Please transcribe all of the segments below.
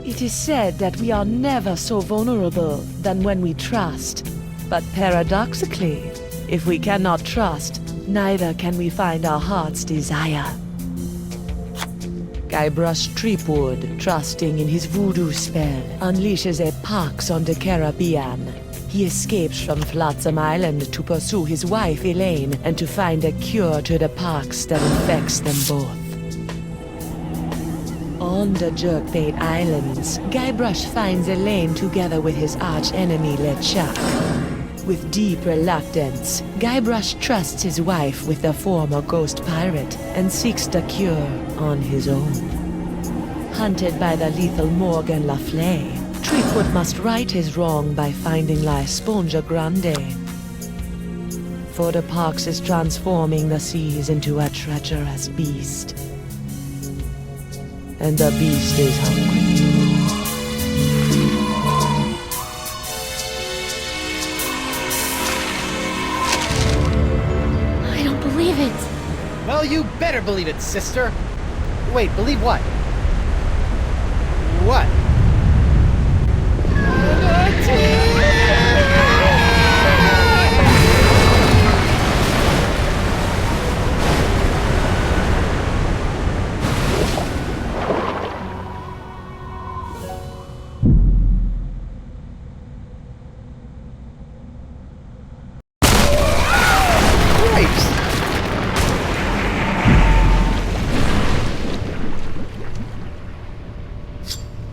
It is said that we are never so vulnerable than when we trust. But paradoxically, if we cannot trust, neither can we find our heart's desire. Guybrush Threepwood, trusting in his voodoo spell, unleashes a pox on the Caribbean. He escapes from Flotsam Island to pursue his wife Elaine and to find a cure to the pox that infects them both. On the Jerkbait Islands, Guybrush finds Elaine together with his arch-enemy LeChuck. With deep reluctance, Guybrush trusts his wife with the former ghost pirate and seeks the cure on his own. Hunted by the lethal Morgan LeFlay, Threepwood must right his wrong by finding La Esponja Grande. For the pox is transforming the seas into a treacherous beast. And the beast is hungry. I don't believe it. Well, you better believe it, sister. Wait, believe what? What?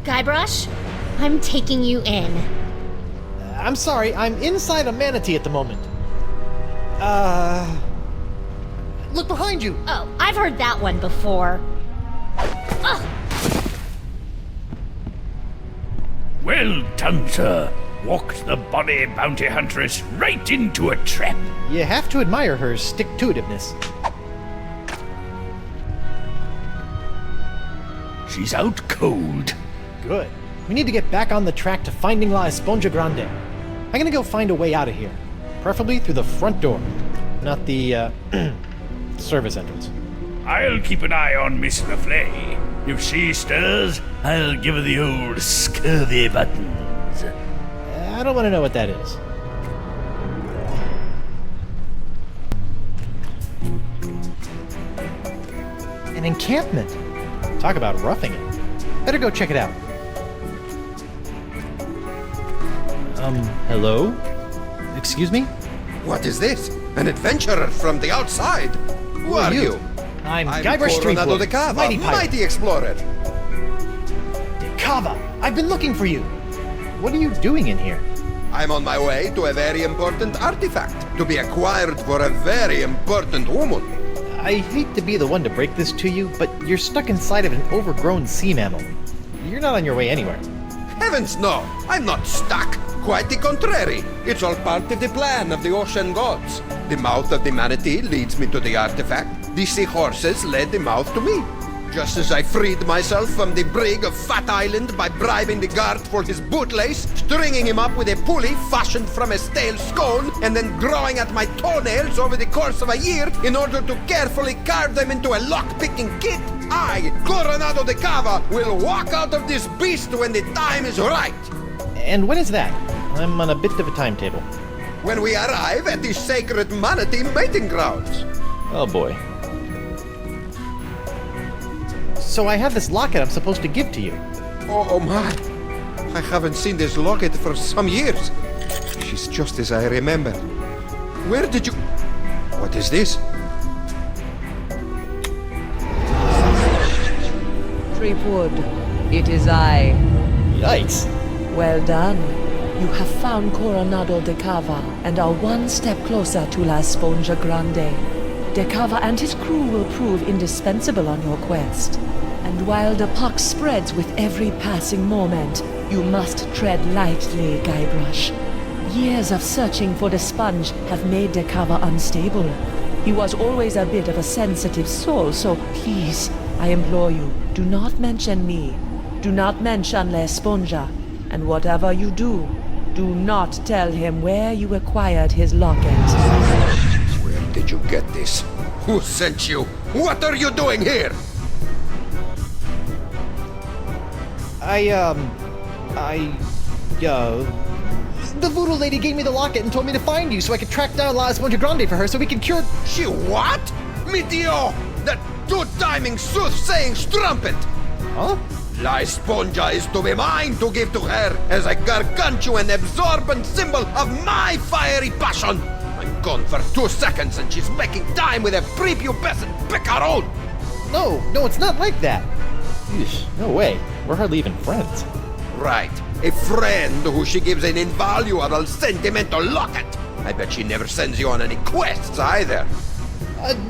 Guybrush, I'm taking you in. I'm sorry, I'm inside a manatee at the moment. Look behind you! Oh, I've heard that one before. Ugh. Well done, sir. Walked the bonny bounty huntress right into a trap. You have to admire her stick-to-itiveness. She's out cold. Good. We need to get back on the track to finding La Esponja Grande. I'm gonna go find a way out of here. Preferably through the front door. Not the, service entrance. I'll keep an eye on Miss LeFlay. If she stirs, I'll give her the old scurvy buttons. I don't want to know what that is. An encampment. Talk about roughing it. Better go check it out. Hello? Excuse me? What is this? An adventurer from the outside? Who are you? I'm Guybrush Coronado Threepwood, De Cava, mighty pirate. mighty explorer. De Cava! I've been looking for you! What are you doing in here? I'm on my way to a very important artifact, to be acquired for a very important woman. I hate to be the one to break this to you, but you're stuck inside of an overgrown sea mammal. You're not on your way anywhere. Heavens no, I'm not stuck. Quite the contrary. It's all part of the plan of the ocean gods. The mouth of the Manatee leads me to the artifact. The seahorses led the mouth to me. Just as I freed myself from the brig of Fat Island by bribing the guard for his bootlace, stringing him up with a pulley fashioned from a stale scone, and then growing at my toenails over the course of a year in order to carefully carve them into a lock-picking kit, I, Coronado De Cava, will walk out of this beast when the time is right. And when is that? I'm on a bit of a timetable. When we arrive at the sacred Manatee mating grounds. Oh boy. So I have this locket I'm supposed to give to you. Oh my. I haven't seen this locket for some years. She's just as I remember. Where did you... What is this? Threepwood, it is I. Yikes. Well done. You have found Coronado De Cava and are one step closer to La Esponja Grande. De Cava and his crew will prove indispensable on your quest. And while the pox spreads with every passing moment, you must tread lightly, Guybrush. Years of searching for the sponge have made De Cava unstable. He was always a bit of a sensitive soul, so please, I implore you, do not mention me. Do not mention La Esponja. And whatever you do, do not tell him where you acquired his locket. Where did you get this? Who sent you? What are you doing here? The Voodoo Lady gave me the locket and told me to find you so I could track down La Esponja Grande for her so we can cure... She what? Meteor! That two-timing soothsaying strumpet! Huh? La Esponja is to be mine to give to her as a gargantuan absorbent symbol of my fiery passion! I'm gone for 2 seconds and she's making time with a prepubescent picarone! No, it's not like that. Eesh, no way. We're hardly even friends. Right. A friend who she gives an invaluable sentimental locket. I bet she never sends you on any quests either.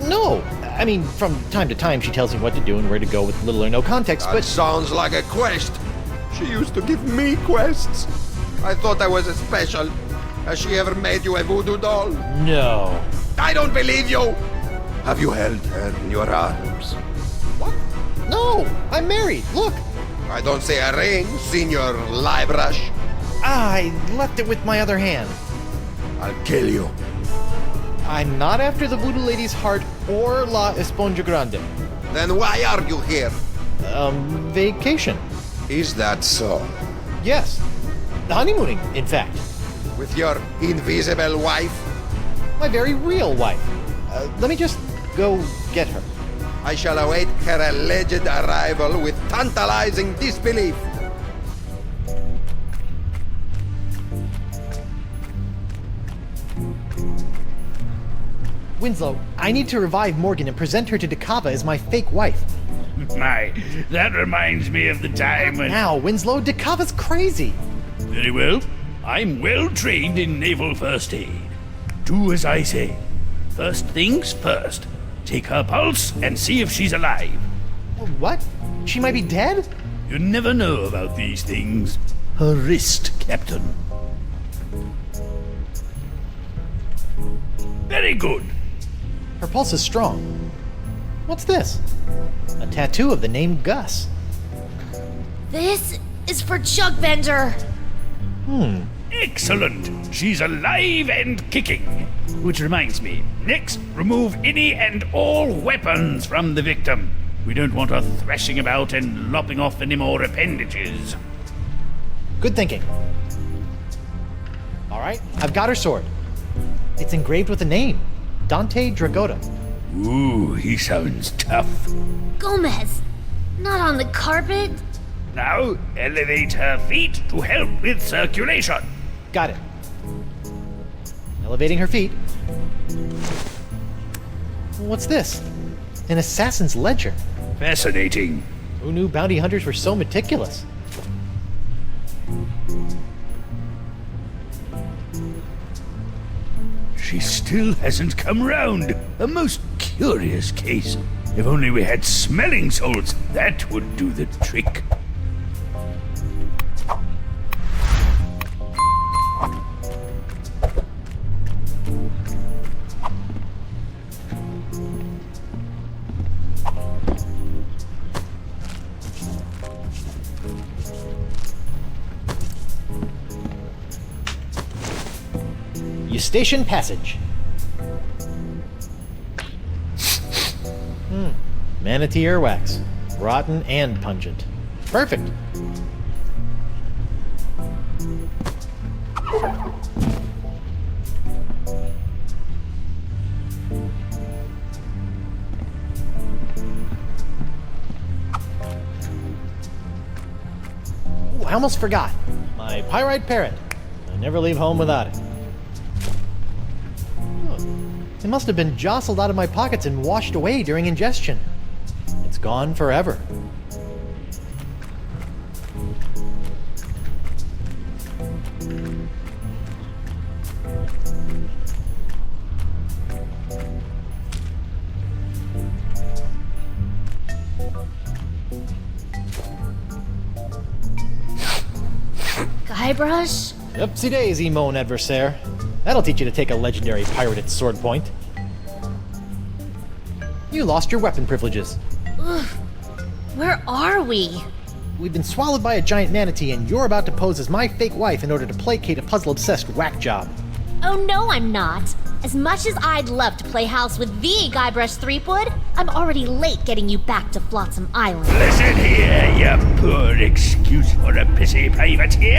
No. I mean, from time to time she tells me what to do and where to go with little or no context, That but... sounds like a quest. She used to give me quests. I thought I was special. Has she ever made you a voodoo doll? No. I don't believe you! Have you held her in your arms? What? No! I'm married! Look! I don't see a ring, Senor Guybrush. I left it with my other hand. I'll kill you. I'm not after the Voodoo Lady's heart or La Esponja Grande. Then why are you here? Vacation. Is that so? Yes. Honeymooning, in fact. With your invisible wife? My very real wife. Let me just go get her. I shall await her alleged arrival with tantalizing disbelief. Winslow, I need to revive Morgan and present her to De Cava as my fake wife. My, that reminds me of the time when... Now, Winslow, De Cava's crazy. Very well. I'm well trained in naval first aid. Do as I say. First things first. Take her pulse and see if she's alive. What? She might be dead? You never know about these things. Her wrist, Captain. Very good. Her pulse is strong. What's this? A tattoo of the name Gus. This is for Chuckbender. Excellent. She's alive and kicking. Which reminds me, next, remove any and all weapons from the victim. We don't want her thrashing about and lopping off any more appendages. Good thinking. All right, I've got her sword. It's engraved with a name, Dante Dragota. Ooh, he sounds tough. Gomez, not on the carpet. Now, elevate her feet to help with circulation. Got it. Elevating her feet. What's this? An assassin's ledger. Fascinating. Who knew bounty hunters were so meticulous? She still hasn't come round. A most curious case. If only we had smelling salts, that would do the trick. Eustachian Passage. Manatee earwax. Rotten and pungent. Perfect. Ooh, I almost forgot. My pyrite parrot. I never leave home without it. It must have been jostled out of my pockets and washed away during ingestion. It's gone forever. Guybrush? Upsy daisy, mon adversaire. That'll teach you to take a legendary pirate at sword point. You lost your weapon privileges. Ugh. Where are we? We've been swallowed by a giant manatee, and you're about to pose as my fake wife in order to placate a puzzle-obsessed whack job. Oh no, I'm not. As much as I'd love to play house with the Guybrush Threepwood, I'm already late getting you back to Flotsam Island. Listen here, you poor excuse for a pissy privateer.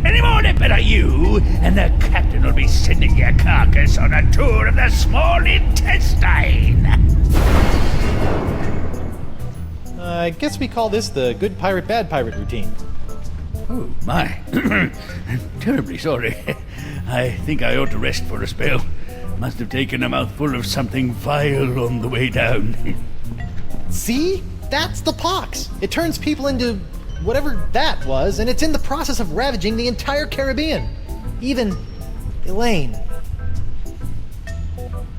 Any morning better you, and the captain will be sending your carcass on a tour of the small intestine. I guess we call this the good pirate, bad pirate routine. Oh, my. I'm terribly sorry. I think I ought to rest for a spell. Must have taken a mouthful of something vile on the way down. See? That's the pox. It turns people into whatever that was, and it's in the process of ravaging the entire Caribbean. Even Elaine.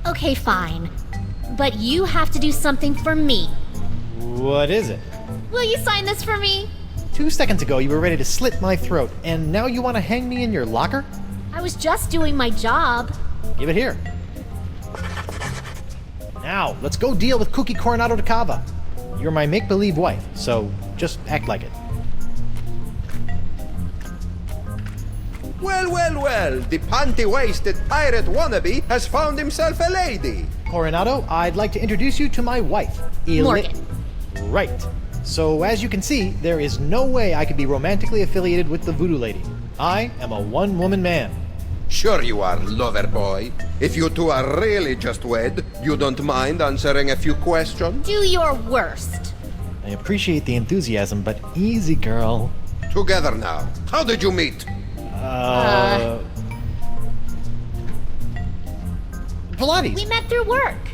Okay, fine. But you have to do something for me. What is it? Will you sign this for me? 2 seconds ago, you were ready to slit my throat, and now you want to hang me in your locker? I was just doing my job. Give it here. Now, let's go deal with Cookie Coronado De Cava. You're my make-believe wife, so just act like it. Well, well, well, the panty-waisted pirate wannabe has found himself a lady. Coronado, I'd like to introduce you to my wife, Morgan. Right. So, as you can see, there is no way I could be romantically affiliated with the Voodoo Lady. I am a one-woman man. Sure you are, lover boy. If you two are really just wed, you don't mind answering a few questions? Do your worst. I appreciate the enthusiasm, but easy, girl. Together now. How did you meet? Pilates. We met through work.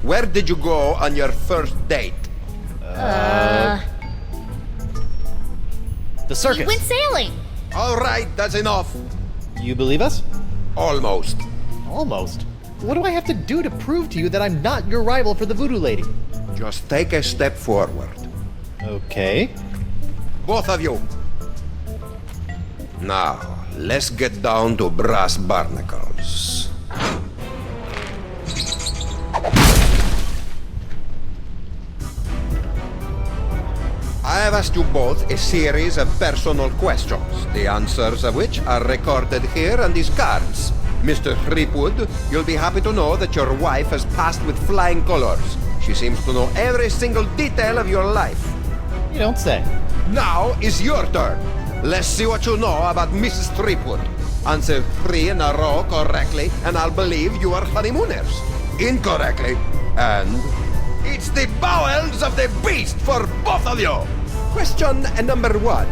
Where did you go on your first date? The circus. We went sailing. All right, that's enough. You believe us? Almost. Almost. What do I have to do to prove to you that I'm not your rival for the Voodoo Lady? Just take a step forward. Okay. Both of you. Now, let's get down to brass barnacles. I have asked you both a series of personal questions, the answers of which are recorded here on these cards. Mr. Threepwood, you'll be happy to know that your wife has passed with flying colors. She seems to know every single detail of your life. You don't say. Now is your turn. Let's see what you know about Mrs. Threepwood. Answer 3 in a row correctly, and I'll believe you are honeymooners. Incorrectly, and it's the bowels of the beast for both of you. Question number 1.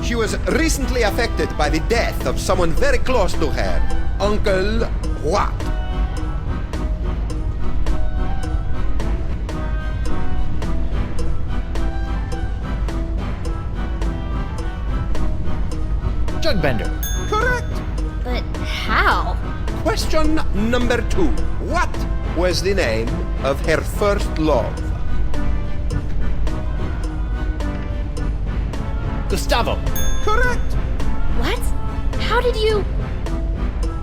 She was recently affected by the death of someone very close to her. Uncle what? Jugbender. Correct. But how? Question number 2. What was the name of her first love? Gustavo. Correct. What? How did you...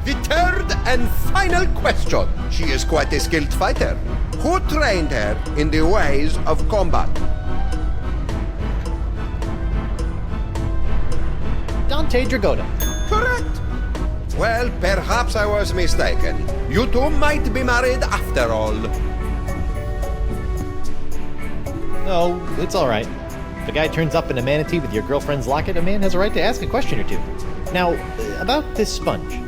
The third and final question. She is quite a skilled fighter. Who trained her in the ways of combat? Dante Dragotta. Correct. Well, perhaps I was mistaken. You two might be married after all. Oh, it's all right. If a guy turns up in a Manatee with your girlfriend's locket, a man has a right to ask a question or two. Now, about this sponge.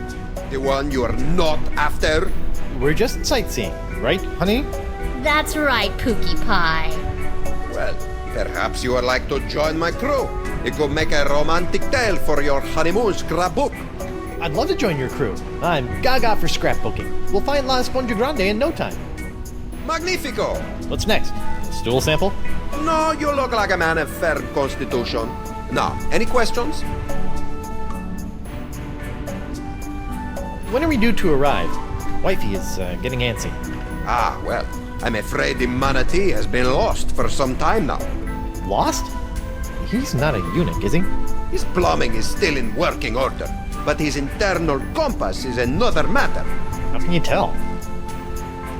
The one you're not after? We're just sightseeing, right, honey? That's right, Pookie Pie. Well, perhaps you would like to join my crew. It could make a romantic tale for your honeymoon scrapbook. I'd love to join your crew. I'm gaga for scrapbooking. We'll find La Esponja Grande in no time. Magnifico! What's next? Stool sample? No, you look like a man of fair constitution. Now, any questions? When are we due to arrive? Wifey is getting antsy. Ah, well, I'm afraid the Manatee has been lost for some time now. Lost? He's not a eunuch, is he? His plumbing is still in working order, but his internal compass is another matter. How can you tell?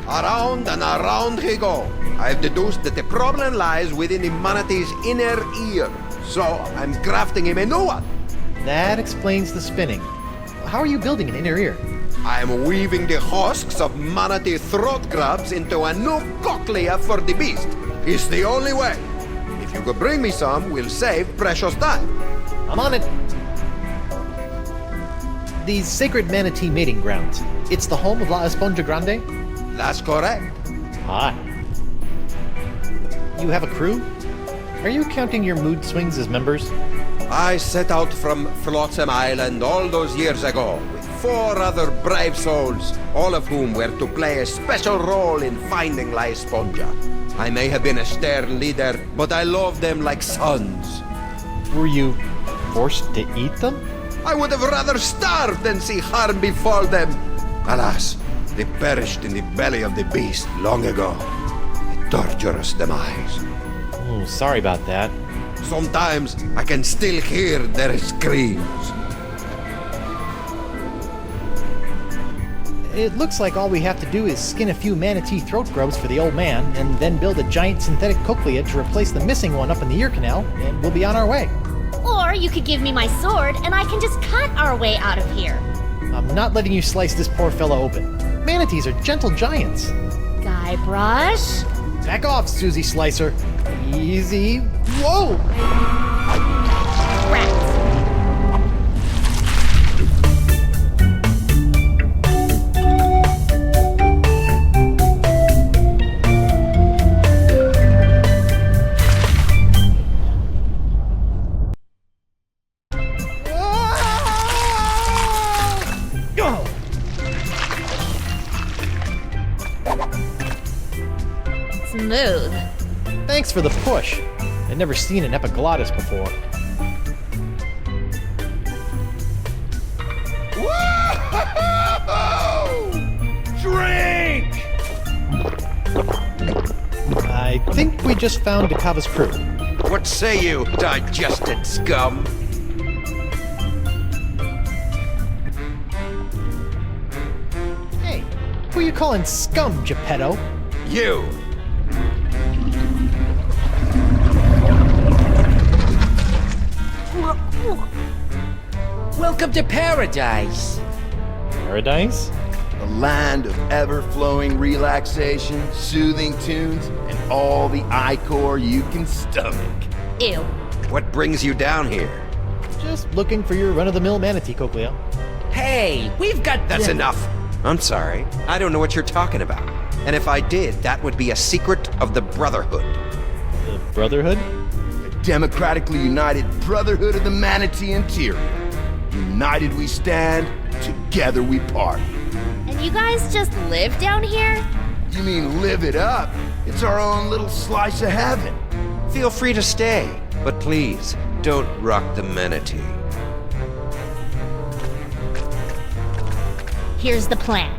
Around and around he go. I've deduced that the problem lies within the Manatee's inner ear, so I'm crafting him a new one. That explains the spinning. How are you building an inner ear? I am weaving the husks of manatee throat grabs into a new cochlea for the beast. It's the only way. If you could bring me some, we'll save precious time. I'm on it. The sacred manatee mating grounds. It's the home of La Esponja Grande? That's correct. Hi. You have a crew? Are you counting your mood swings as members? I set out from Flotsam Island all those years ago with 4 other brave souls, all of whom were to play a special role in finding La Esponja. I may have been a stern leader, but I loved them like sons. Were you forced to eat them? I would have rather starved than see harm befall them. Alas, they perished in the belly of the beast long ago. A torturous demise. Oh, sorry about that. Sometimes I can still hear their screams. It looks like all we have to do is skin a few manatee throat grubs for the old man, and then build a giant synthetic cochlea to replace the missing one up in the ear canal, and we'll be on our way. Or you could give me my sword and I can just cut our way out of here. I'm not letting you slice this poor fella open. Manatees are gentle giants. Guybrush? Back off, Susie Slicer. Easy. Whoa! Rats. Smooth. Thanks for the push. I'd never seen an epiglottis before. Drink! I think we just found De Cava's crew. What say you, digested scum? Hey, who you calling scum, Geppetto? You! Welcome to paradise. Paradise? The land of ever-flowing relaxation, soothing tunes, and all the ichor you can stomach. Ew. What brings you down here? Just looking for your run-of-the-mill manatee cochlea. Hey, we've got... That's enough. I'm sorry. I don't know what you're talking about. And if I did, that would be a secret of the Brotherhood. The Brotherhood? A democratically united brotherhood of the manatee interior. United we stand, together we party. And you guys just live down here? You mean live it up? It's our own little slice of heaven. Feel free to stay, but please, don't rock the manatee. Here's the plan.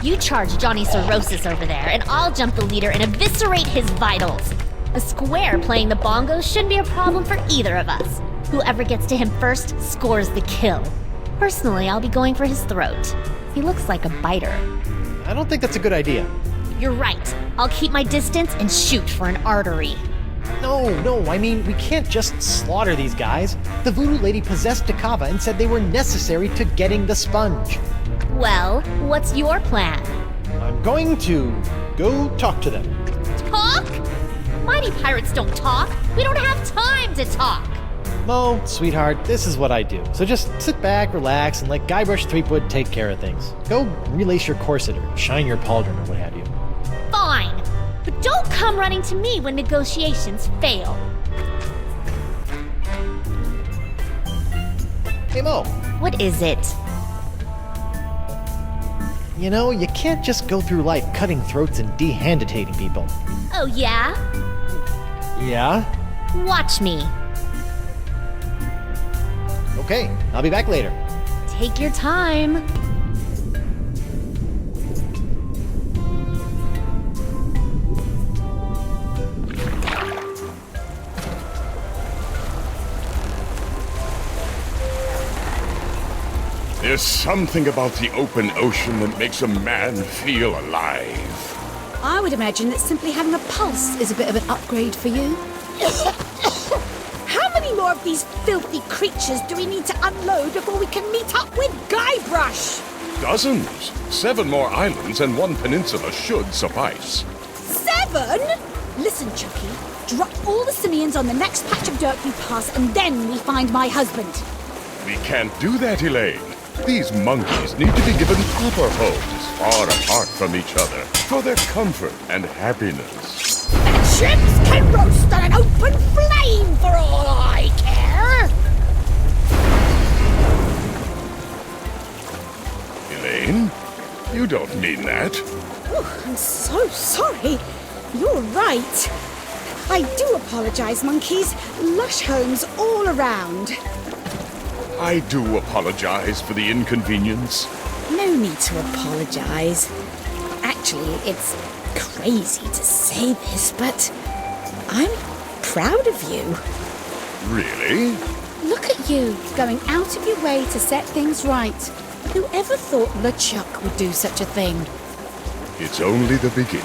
You charge Johnny Cirrhosis over there, and I'll jump the leader and eviscerate his vitals. The square playing the bongos shouldn't be a problem for either of us. Whoever gets to him first scores the kill. Personally, I'll be going for his throat. He looks like a biter. I don't think that's a good idea. You're right. I'll keep my distance and shoot for an artery. No, I mean, we can't just slaughter these guys. The Voodoo Lady possessed De Cava and said they were necessary to getting the sponge. Well, what's your plan? I'm going to go talk to them. Talk? Mighty pirates don't talk. We don't have time to talk. Mo, sweetheart, this is what I do. So just sit back, relax, and let Guybrush Threepwood take care of things. Go relace your corset or shine your pauldron or what have you. Fine. But don't come running to me when negotiations fail. Hey, Mo. What is it? You know, you can't just go through life cutting throats and dehanditating people. Oh, yeah? Yeah? Watch me. Okay, I'll be back later. Take your time. There's something about the open ocean that makes a man feel alive. I would imagine that simply having a pulse is a bit of an upgrade for you. How many more of these filthy creatures do we need to unload before we can meet up with Guybrush? Dozens. 7 more islands and 1 peninsula should suffice. 7? Listen, Chucky. Drop all the simians on the next patch of dirt we pass, and then we find my husband. We can't do that, Elaine. These monkeys need to be given proper homes, far apart from each other, for their comfort and happiness. The chimps can roast on an open flame for all I care! Elaine? You don't mean that. Oh, I'm so sorry. You're right. I do apologize, monkeys. Lush homes all around. I do apologize for the inconvenience. No need to apologize. Actually, it's crazy to say this, but I'm proud of you. Really? Look at you, going out of your way to set things right. Whoever thought LeChuck would do such a thing? It's only the beginning.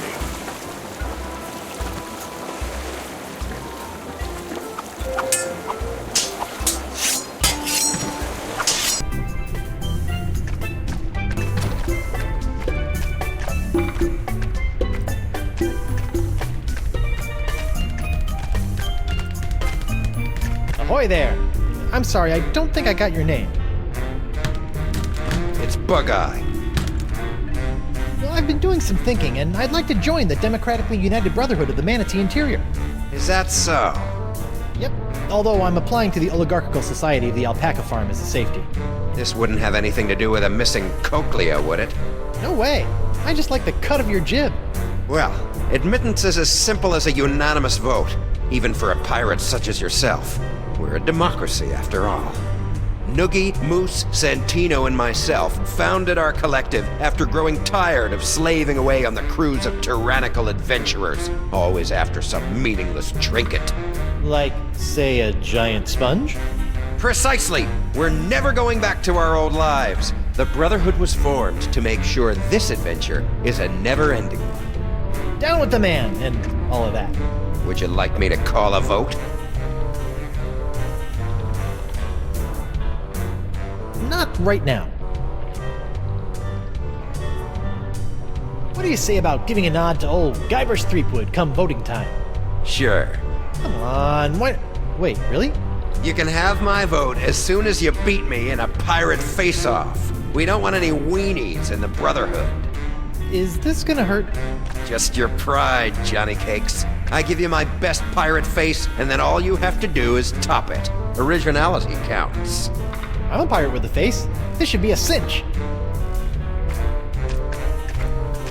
Ahoy there! I'm sorry, I don't think I got your name. It's Bugeye. Well, I've been doing some thinking, and I'd like to join the Democratically United Brotherhood of the Manatee Interior. Is that so? Yep, although I'm applying to the Oligarchical Society of the Alpaca Farm as a safety. This wouldn't have anything to do with a missing cochlea, would it? No way! I just like the cut of your jib. Well, admittance is as simple as a unanimous vote, even for a pirate such as yourself. We're a democracy, after all. Noogie, Moose, Santino, and myself founded our collective after growing tired of slaving away on the crews of tyrannical adventurers, always after some meaningless trinket. Like, say, a giant sponge? Precisely! We're never going back to our old lives. The Brotherhood was formed to make sure this adventure is a never-ending one. Down with the man, and all of that. Would you like me to call a vote? Not right now. What do you say about giving a nod to old Guybrush Threepwood come voting time? Sure. Come on, wait, really? You can have my vote as soon as you beat me in a pirate face-off. We don't want any weenies in the Brotherhood. Is this gonna hurt? Just your pride, Johnny Cakes. I give you my best pirate face, and then all you have to do is top it. Originality counts. I'm a pirate with a face. This should be a cinch.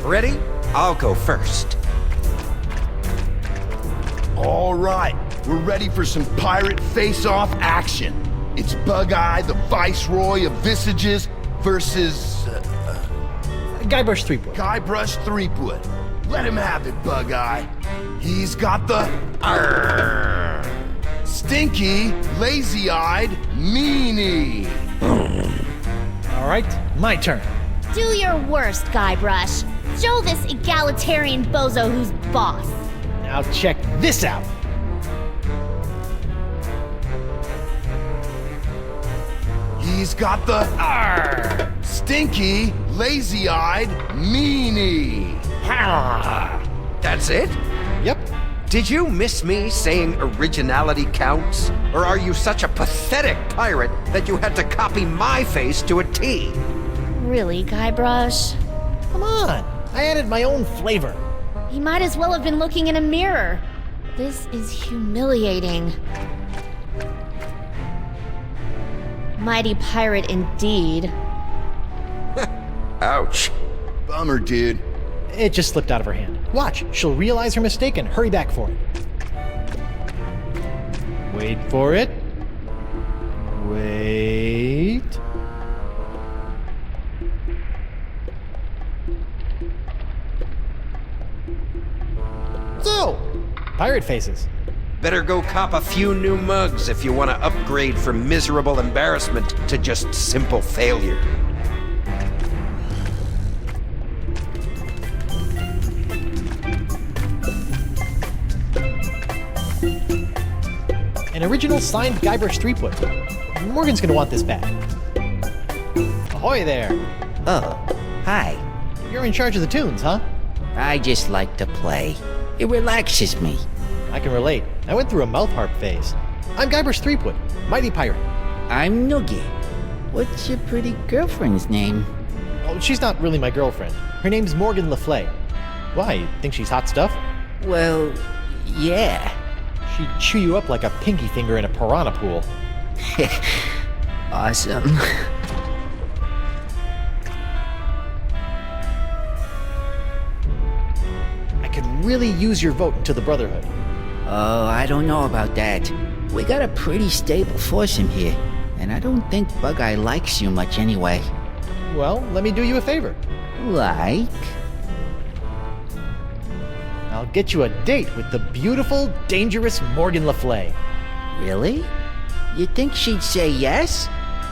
Ready? I'll go first. All right, we're ready for some pirate face-off action. It's Bugeye, the Viceroy of Visages, versus Guybrush Threepwood. Guybrush Threepwood. Let him have it, Bugeye. He's got the stinky, lazy-eyed meanie. All right, my turn. Do your worst, Guybrush. Show this egalitarian bozo who's boss. Now check this out. He's got the stinky, lazy-eyed meanie. That's it? Yep. Did you miss me saying originality counts? Or are you such a pathetic pirate that you had to copy my face to a T? Really, Guybrush? Come on. I added my own flavor. He might as well have been looking in a mirror. This is humiliating. Mighty pirate indeed. Ouch. Bummer, dude. It just slipped out of her hand. Watch, she'll realize her mistake and hurry back for it. Wait for it. Wait. So, pirate faces. Better go cop a few new mugs if you want to upgrade from miserable embarrassment to just simple failure. An original signed Guybrush Threepwood. Morgan's gonna want this back. Ahoy there! Oh, hi. You're in charge of the tunes, huh? I just like to play. It relaxes me. I can relate. I went through a mouth harp phase. I'm Guybrush Threepwood, mighty pirate. I'm Noogie. What's your pretty girlfriend's name? Oh, she's not really my girlfriend. Her name's Morgan LeFlay. Why, you think she's hot stuff? Well, yeah. She'd chew you up like a pinky finger in a piranha pool. Awesome. I could really use your vote into the Brotherhood. Oh, I don't know about that. We got a pretty stable force in here, and I don't think Bugeye likes you much anyway. Well, let me do you a favor. Like? I'll get you a date with the beautiful, dangerous Morgan LeFlay. Really? You think she'd say yes?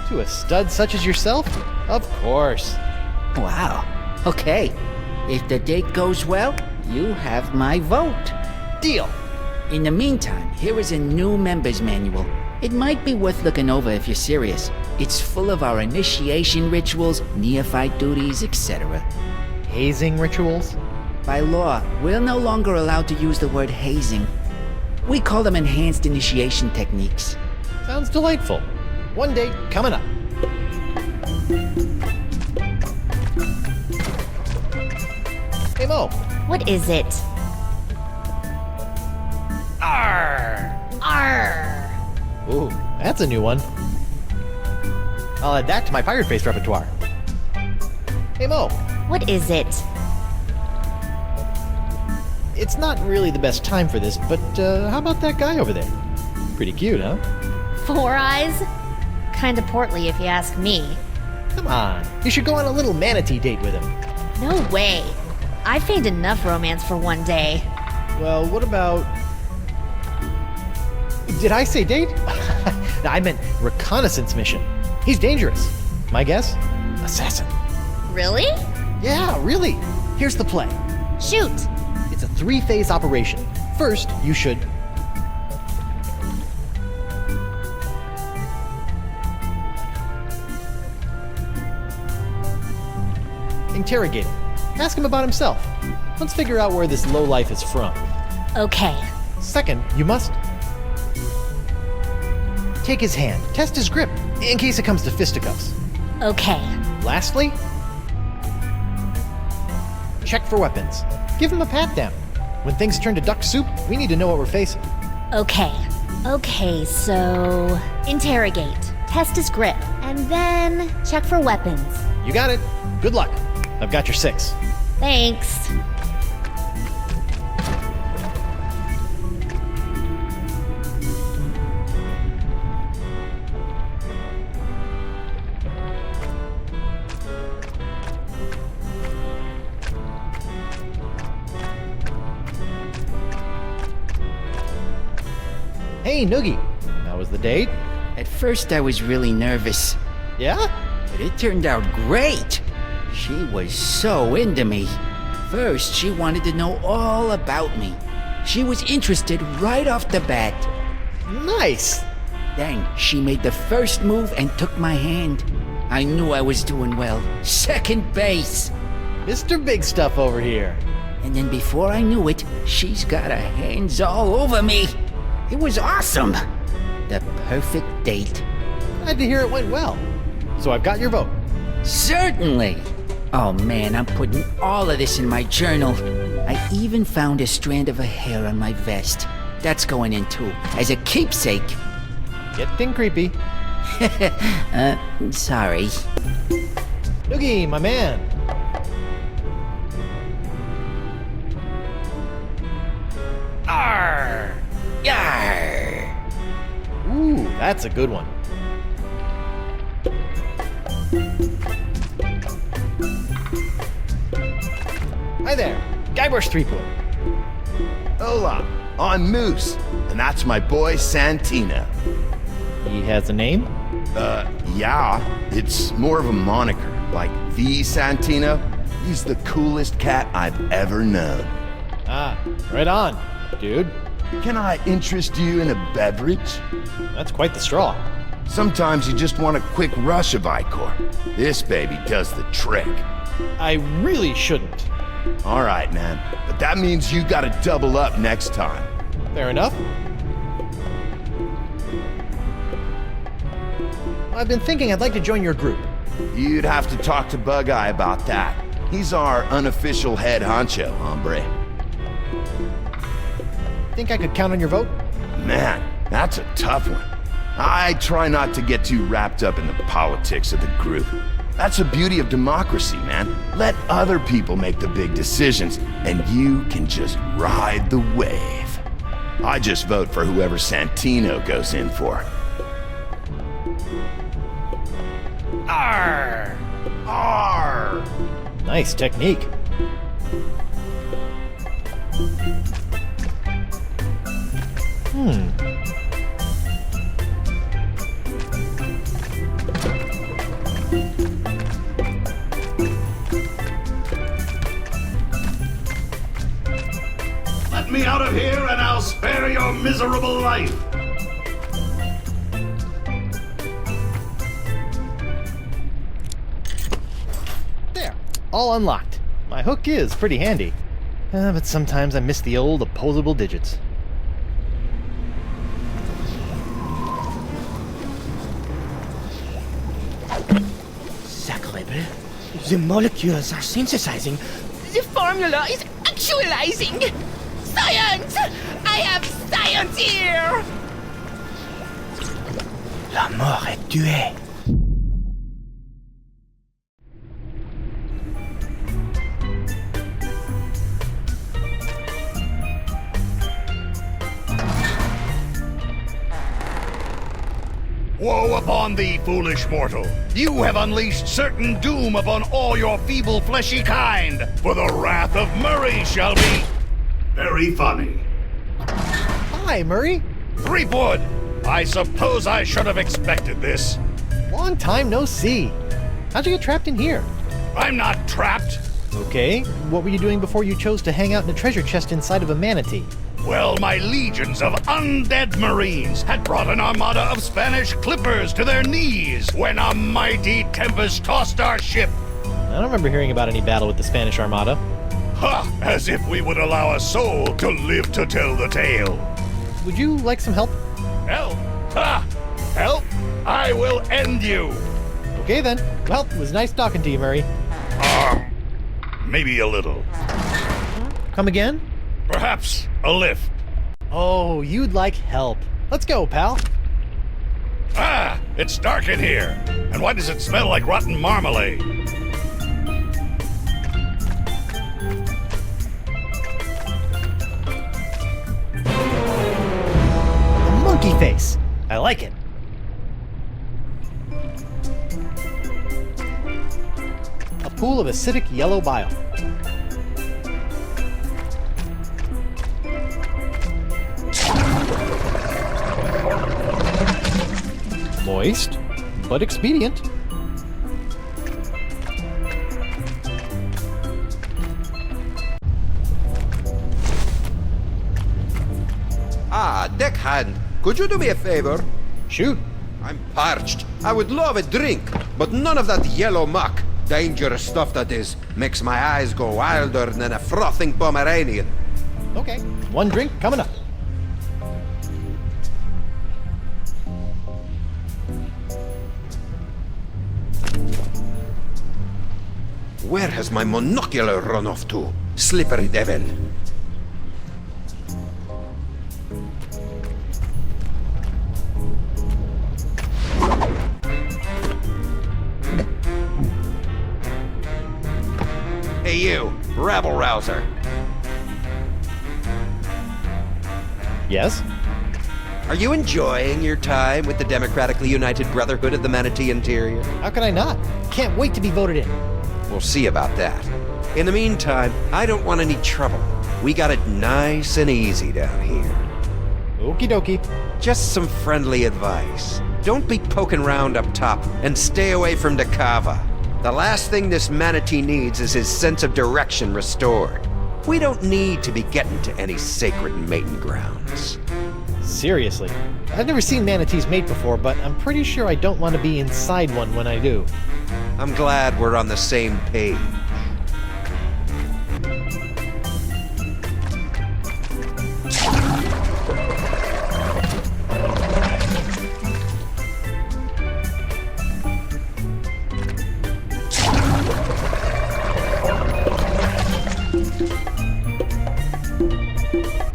To a stud such as yourself? Of course. Wow. Okay. If the date goes well, you have my vote. Deal. In the meantime, here is a new member's manual. It might be worth looking over if you're serious. It's full of our initiation rituals, neophyte duties, etc. Hazing rituals? By law, we're no longer allowed to use the word hazing. We call them enhanced initiation techniques. Sounds delightful. One date coming up. Hey, Mo. What is it? Arr! Arr! Ooh, that's a new one. I'll add that to my pirate face repertoire. Hey, Mo. What is it? It's not really the best time for this, but how about that guy over there? Pretty cute, huh? 4 eyes? Kinda portly if you ask me. Come on, you should go on a little manatee date with him. No way. I feigned enough romance for one day. Well, what about... Did I say date? No, I meant reconnaissance mission. He's dangerous. My guess? Assassin. Really? Yeah, really. Here's the play. Shoot! It's a 3-phase operation. First, you should... interrogate him. Ask him about himself. Let's figure out where this lowlife is from. Okay. Second, you must... take his hand. Test his grip, in case it comes to fisticuffs. Okay. Lastly, check for weapons. Give him a pat-down. When things turn to duck soup, we need to know what we're facing. Okay. Okay, so... interrogate. Test his grip. And then... check for weapons. You got it. Good luck. I've got your 6. Thanks. Hey, Noogie. How was the date? At first I was really nervous, Yeah? but it turned out great. She was so into me. First, she wanted to know all about me. She was interested right off the bat. Nice. Then she made the first move and took my hand. I knew I was doing well. Second base. Mr. Big Stuff over here. And then before I knew it, she's got her hands all over me. It was awesome. The perfect date. Glad to hear it went well. So I've got your vote. Certainly. Oh man, I'm putting all of this in my journal. I even found a strand of her hair on my vest. That's going in too, as a keepsake. Getting creepy. Sorry. Noogie, my man. Arr! Yarr! Ooh, that's a good one. Hi there, Guybrush Threepwood. Hola, I'm Moose, and that's my boy Santino. He has a name? Yeah, it's more of a moniker, like the Santino. He's the coolest cat I've ever known. Ah, right on, dude. Can I interest you in a beverage? That's quite the straw. Sometimes you just want a quick rush of Ichor. This baby does the trick. I really shouldn't. All right, man. But that means you gotta double up next time. Fair enough. I've been thinking I'd like to join your group. You'd have to talk to Bugeye about that. He's our unofficial head honcho, hombre. Think I could count on your vote? Man, that's a tough one. I try not to get too wrapped up in the politics of the group. That's the beauty of democracy, man. Let other people make the big decisions, and you can just ride the wave. I just vote for whoever Santino goes in for. Arr! Arr! Nice technique. Let me out of here and I'll spare your miserable life. There, all unlocked. My hook is pretty handy. But sometimes I miss the old opposable digits. Sacrebleu. The molecules are synthesizing. The formula is actualizing. Science! I have science here! La mort est tuée. Woe upon thee, foolish mortal! You have unleashed certain doom upon all your feeble fleshy kind, for the wrath of Murray shall be very funny. Hi, Murray. Threepwood! I suppose I should have expected this. Long time no see. How'd you get trapped in here? I'm not trapped. Okay, what were you doing before you chose to hang out in a treasure chest inside of a manatee? Well, my legions of undead Marines had brought an armada of Spanish clippers to their knees when a mighty tempest tossed our ship. I don't remember hearing about any battle with the Spanish Armada. Ha! As if we would allow a soul to live to tell the tale. Would you like some help? Help? Ha! Help? I will end you. Okay then. Well, it was nice talking to you, Murray. Maybe a little. Come again? Perhaps a lift. Oh, you'd like help. Let's go, pal. Ah! It's dark in here. And why does it smell like rotten marmalade? A monkey face. I like it. A pool of acidic yellow bile. Moist, but expedient. Ah, deckhand, could you do me a favor? Shoot. I'm parched. I would love a drink, but none of that yellow muck, dangerous stuff that is, makes my eyes go wilder than a frothing Pomeranian. Okay, one drink coming up. Where has my monocular run off to? Slippery devil. Hey you, rabble-rouser. Yes? Are you enjoying your time with the Democratically United Brotherhood of the Manatee Interior? How can I not? Can't wait to be voted in. We'll see about that. In the meantime, I don't want any trouble. We got it nice and easy down here. Okie dokie. Just some friendly advice. Don't be poking around up top, and stay away from De Cava. The last thing this manatee needs is his sense of direction restored. We don't need to be getting to any sacred mating grounds. Seriously. I've never seen manatees mate before, but I'm pretty sure I don't want to be inside one when I do. I'm glad we're on the same page.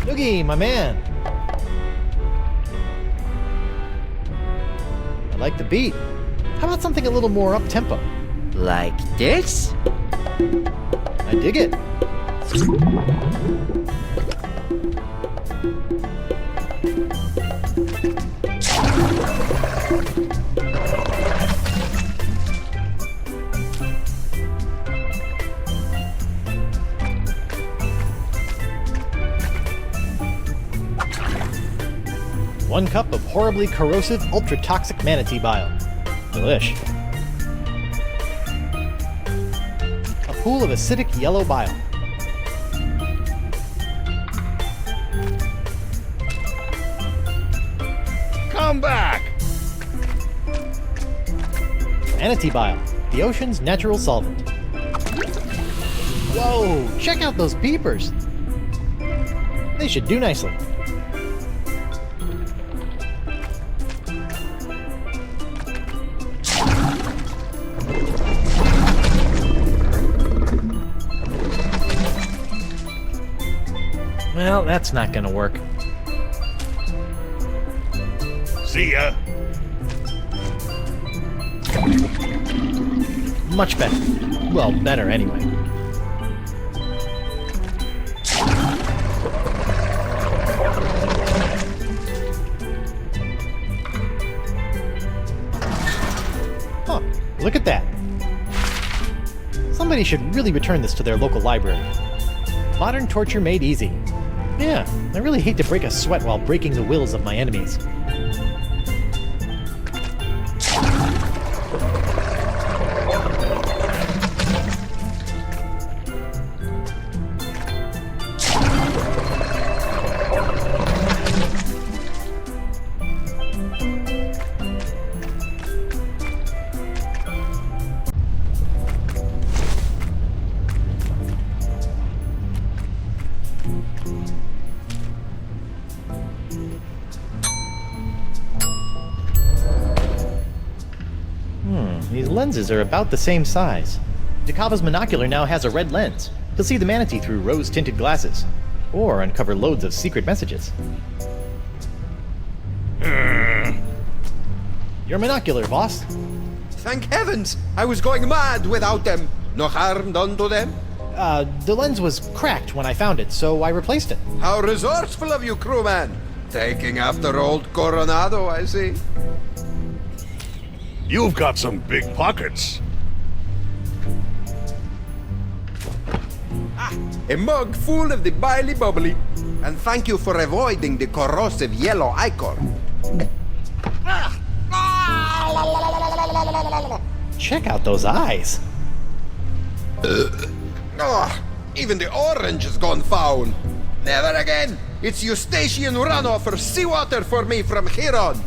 Noogie, my man! I like the beat. How about something a little more up-tempo? Like this? I dig it. One cup of horribly corrosive, ultra-toxic manatee bile. Delish. A pool of acidic yellow bile. Come back! Manatee bile, the ocean's natural solvent. Whoa, check out those peepers. They should do nicely. Well, that's not gonna work. See ya. Much better. Well, better anyway. Huh, look at that. Somebody should really return this to their local library. Modern torture made easy. Yeah, I really hate to break a sweat while breaking the wills of my enemies. These lenses are about the same size. De Cava's monocular now has a red lens. He'll see the manatee through rose-tinted glasses, or uncover loads of secret messages. Your monocular, boss. Thank heavens! I was going mad without them. No harm done to them? The lens was cracked when I found it, so I replaced it. How resourceful of you, crewman! Taking after old Coronado, I see. You've got some big pockets. A mug full of the biley bubbly. And thank you for avoiding the corrosive yellow ichor. Check out those eyes. Oh, even the orange has gone foul. Never again. It's Eustachian runoff or seawater for me from here on.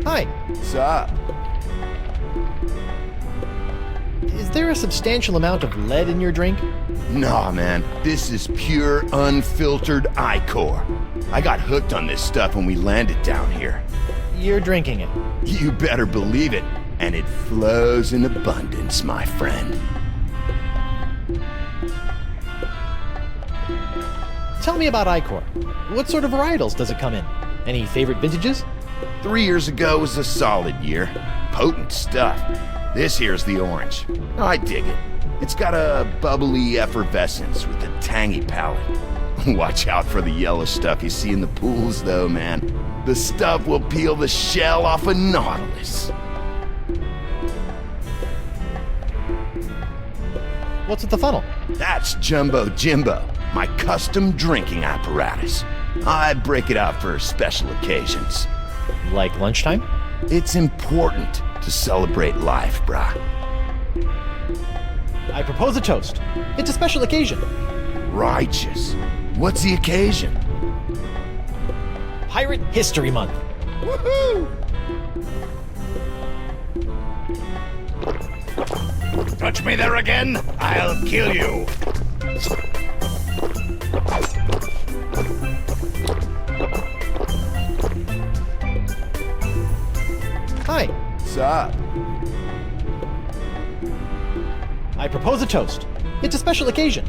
Hi. What's up? Is there a substantial amount of lead in your drink? Nah, man. This is pure, unfiltered ichor. I got hooked on this stuff when we landed down here. You're drinking it. You better believe it. And it flows in abundance, my friend. Tell me about ichor. What sort of varietals does it come in? Any favorite vintages? 3 years ago was a solid year. Potent stuff. This here's the orange. I dig it. It's got a bubbly effervescence with a tangy palate. Watch out for the yellow stuff you see in the pools, though, man. The stuff will peel the shell off a nautilus. What's at the funnel? That's Jumbo Jimbo, my custom drinking apparatus. I break it out for special occasions. Like lunchtime? It's important to celebrate life, brah. I propose a toast. It's a special occasion. Righteous. What's the occasion? Pirate History Month. Woohoo! Touch me there again, I'll kill you. Hi. What's up? I propose a toast. It's a special occasion.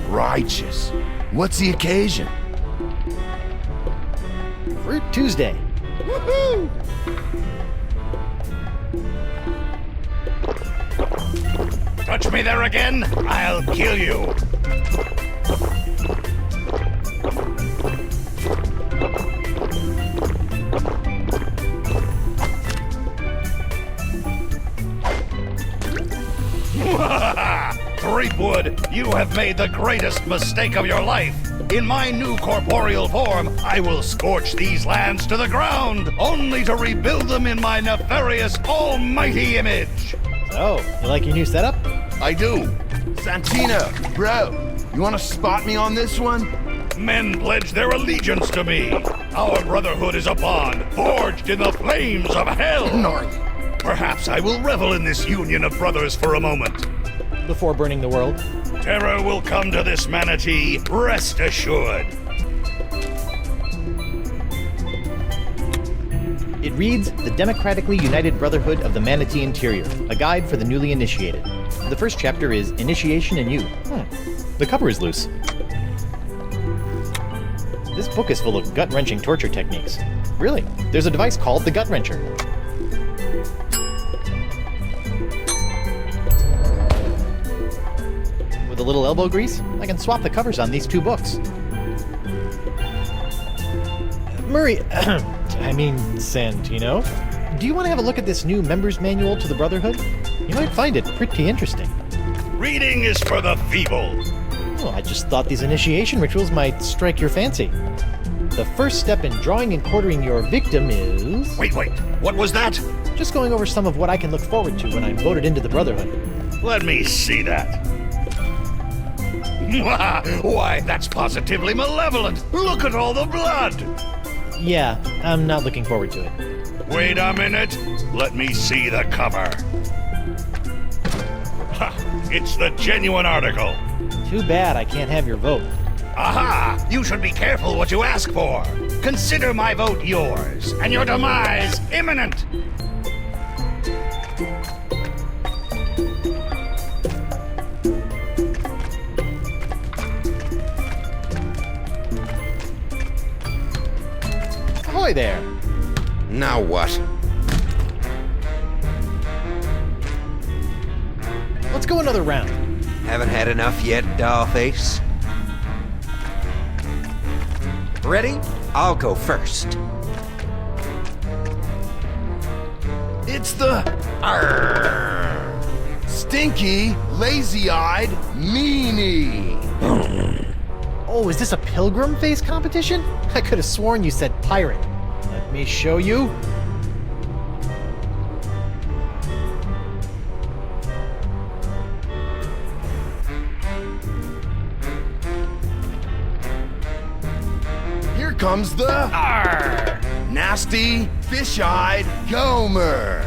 Righteous. What's the occasion? Fruit Tuesday. Woohoo! Touch me there again, I'll kill you. Threepwood, you have made the greatest mistake of your life. In my new corporeal form, I will scorch these lands to the ground, only to rebuild them in my nefarious almighty image. So, you like your new setup? I do. Santino, bro, you want to spot me on this one? Men pledge their allegiance to me. Our brotherhood is a bond forged in the flames of hell. Gnarly. Perhaps I will revel in this union of brothers for a moment. Before burning the world? Terror will come to this manatee, rest assured. It reads, The Democratically United Brotherhood of the Manatee Interior, a guide for the newly initiated. The first chapter is Initiation and You. The cover is loose. This book is full of gut-wrenching torture techniques. Really, there's a device called the Gut Wrencher. With a little elbow grease, I can swap the covers on these two books. Murray, Santino, do you want to have a look at this new member's manual to the Brotherhood? You might find it pretty interesting. Reading is for the feeble. Well, I just thought these initiation rituals might strike your fancy. The first step in drawing and quartering your victim is... Wait, what was that? Just going over some of what I can look forward to when I'm voted into the Brotherhood. Let me see that. Why, that's positively malevolent. Look at all the blood. Yeah, I'm not looking forward to it. Wait a minute. Let me see the cover. Ha! It's the genuine article. Too bad I can't have your vote. Aha! You should be careful what you ask for. Consider my vote yours, and your demise imminent. Ahoy there! Now what? Let's go another round. Haven't had enough yet, dollface? Ready? I'll go first. It's the stinky, lazy-eyed meanie. Oh, is this a pilgrim face competition? I could have sworn you said pirate. Let me show you. Here comes the nasty, fish-eyed Gomer.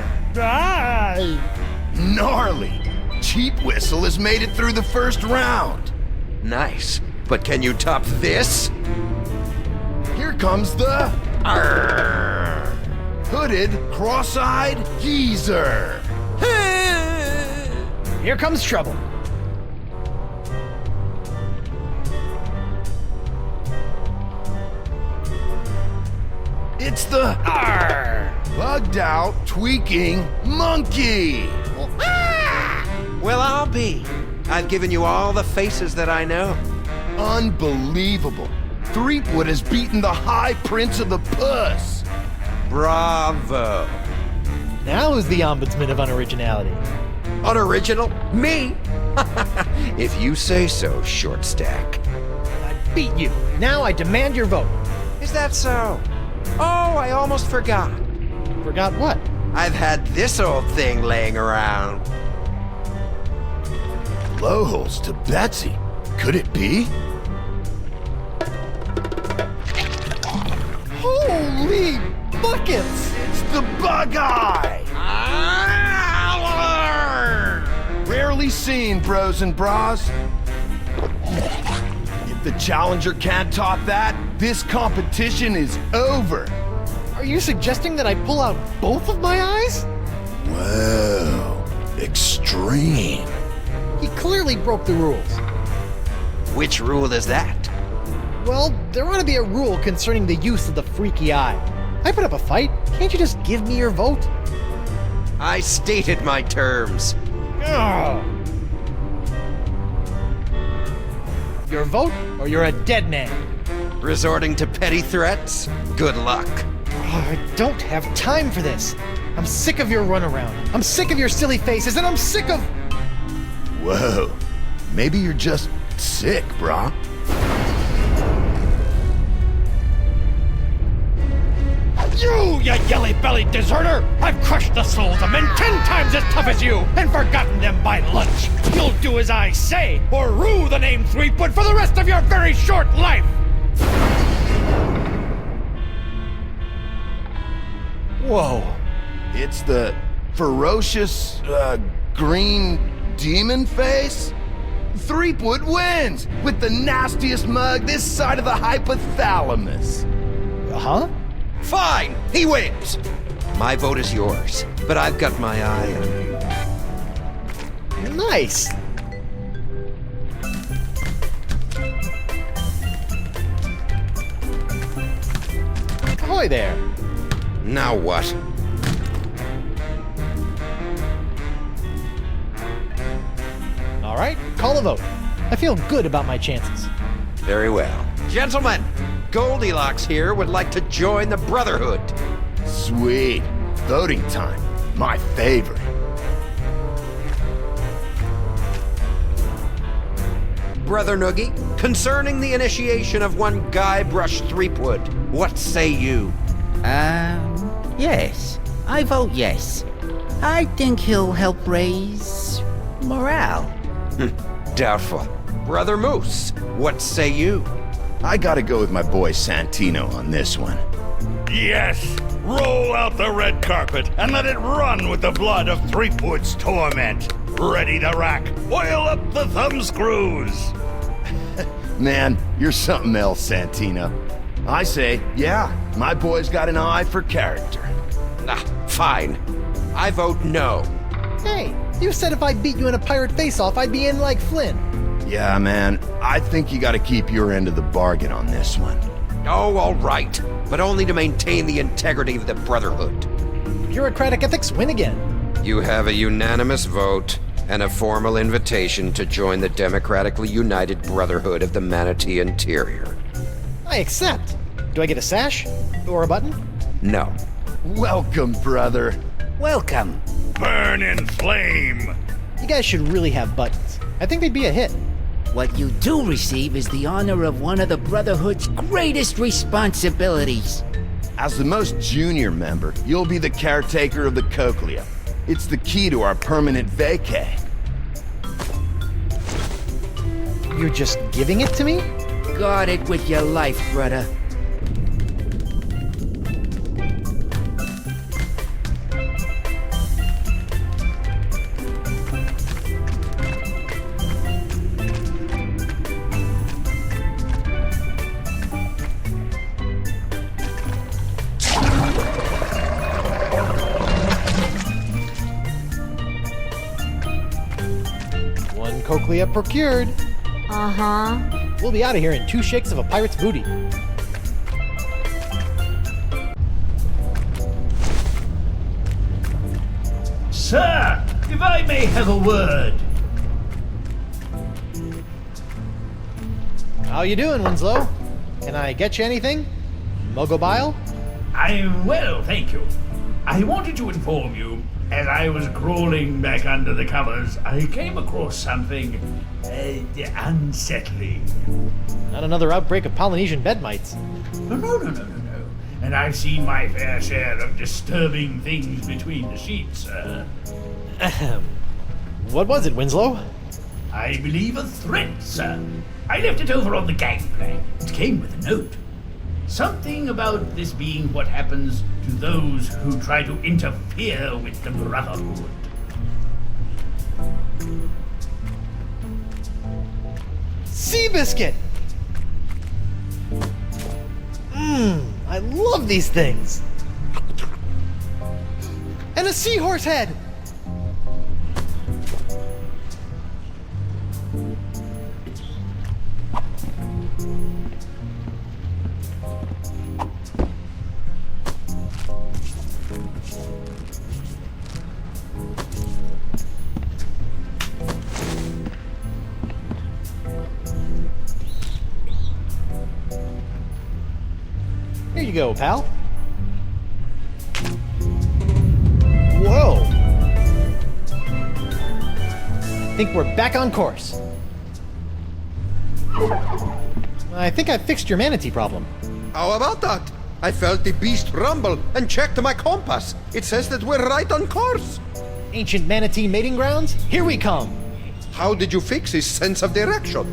Gnarly. Cheap Whistle has made it through the first round. Nice. But can you top this? Here comes the hooded, cross-eyed geezer. Here comes trouble. It's the bugged out, tweaking monkey. Well, I'll be. I've given you all the faces that I know. Unbelievable. Threepwood has beaten the High Prince of the Puss. Bravo. Now who's the ombudsman of unoriginality? Unoriginal? Me? If you say so, Short Stack. beat you. Now I demand your vote. Is that so? Oh, I almost forgot. Forgot what? I've had this old thing laying around. Blowholes to Betsy. Could it be? Holy buckets! It's the Bugeye! Rarely seen, bros and bras. If the challenger can't top that, this competition is over. Are you suggesting that I pull out both of my eyes? Whoa, extreme. He clearly broke the rules. Which rule is that? Well, there ought to be a rule concerning the use of the freaky eye. I put up a fight. Can't you just give me your vote? I stated my terms. Ugh. Your vote, or you're a dead man. Resorting to petty threats? Good luck. I don't have time for this. I'm sick of your runaround. I'm sick of your silly faces, and I'm sick of... Whoa, maybe you're just sick, brah. You yelly-bellied deserter! I've crushed the souls of men 10 times as tough as you, and forgotten them by lunch. You'll do as I say, or rue the name Threepwood for the rest of your very short life! Whoa. It's the ferocious, green demon face? Threepwood wins with the nastiest mug this side of the hypothalamus. Huh? Fine, he wins. My vote is yours, but I've got my eye on you. Nice. Ahoy there. Now what? All right, call a vote. I feel good about my chances. Very well. Gentlemen, Goldilocks here would like to join the Brotherhood. Sweet. Voting time. My favorite. Brother Noogie, concerning the initiation of one Guybrush Threepwood, what say you? Yes. I vote yes. I think he'll help raise morale. Doubtful. Brother Moose, what say you? I gotta go with my boy Santino on this one. Yes! Roll out the red carpet and let it run with the blood of Threepwood's torment. Ready to rack. Oil up the thumb screws. Man, you're something else, Santino. I say, yeah, my boy's got an eye for character. Fine. I vote no. Hey, you said if I beat you in a pirate face-off, I'd be in like Flynn. Yeah, man, I think you gotta keep your end of the bargain on this one. Oh, all right. But only to maintain the integrity of the Brotherhood. Bureaucratic ethics win again. You have a unanimous vote and a formal invitation to join the democratically united Brotherhood of the Manatee Interior. I accept. Do I get a sash? Or a button? No. Welcome, brother. Welcome. Burn in flame. You guys should really have buttons. I think they'd be a hit. What you do receive is the honor of one of the Brotherhood's greatest responsibilities. As the most junior member, you'll be the caretaker of the cochlea. It's the key to our permanent vacay. You're just giving it to me? Guard it with your life, brother. One cochlea procured. Uh-huh. We'll be out of here in 2 shakes of a pirate's booty. Sir, if I may have a word. How you doing, Winslow? Can I get you anything? Mogo Bile? I'm well, thank you. I wanted to inform you, as I was crawling back under the covers, I came across something unsettling. Not another outbreak of Polynesian bed mites. No. And I've seen my fair share of disturbing things between the sheets, sir. Ahem. What was it, Winslow? I believe a threat, sir. I left it over on the gangplank. It came with a note. Something about this being what happens to those who try to interfere with the Brotherhood. Seabiscuit! I love these things! And a seahorse head! Here you go, pal. Whoa! I think we're back on course. I think I fixed your manatee problem. How about that? I felt the beast rumble and checked my compass. It says that we're right on course. Ancient manatee mating grounds? Here we come! How did you fix his sense of direction?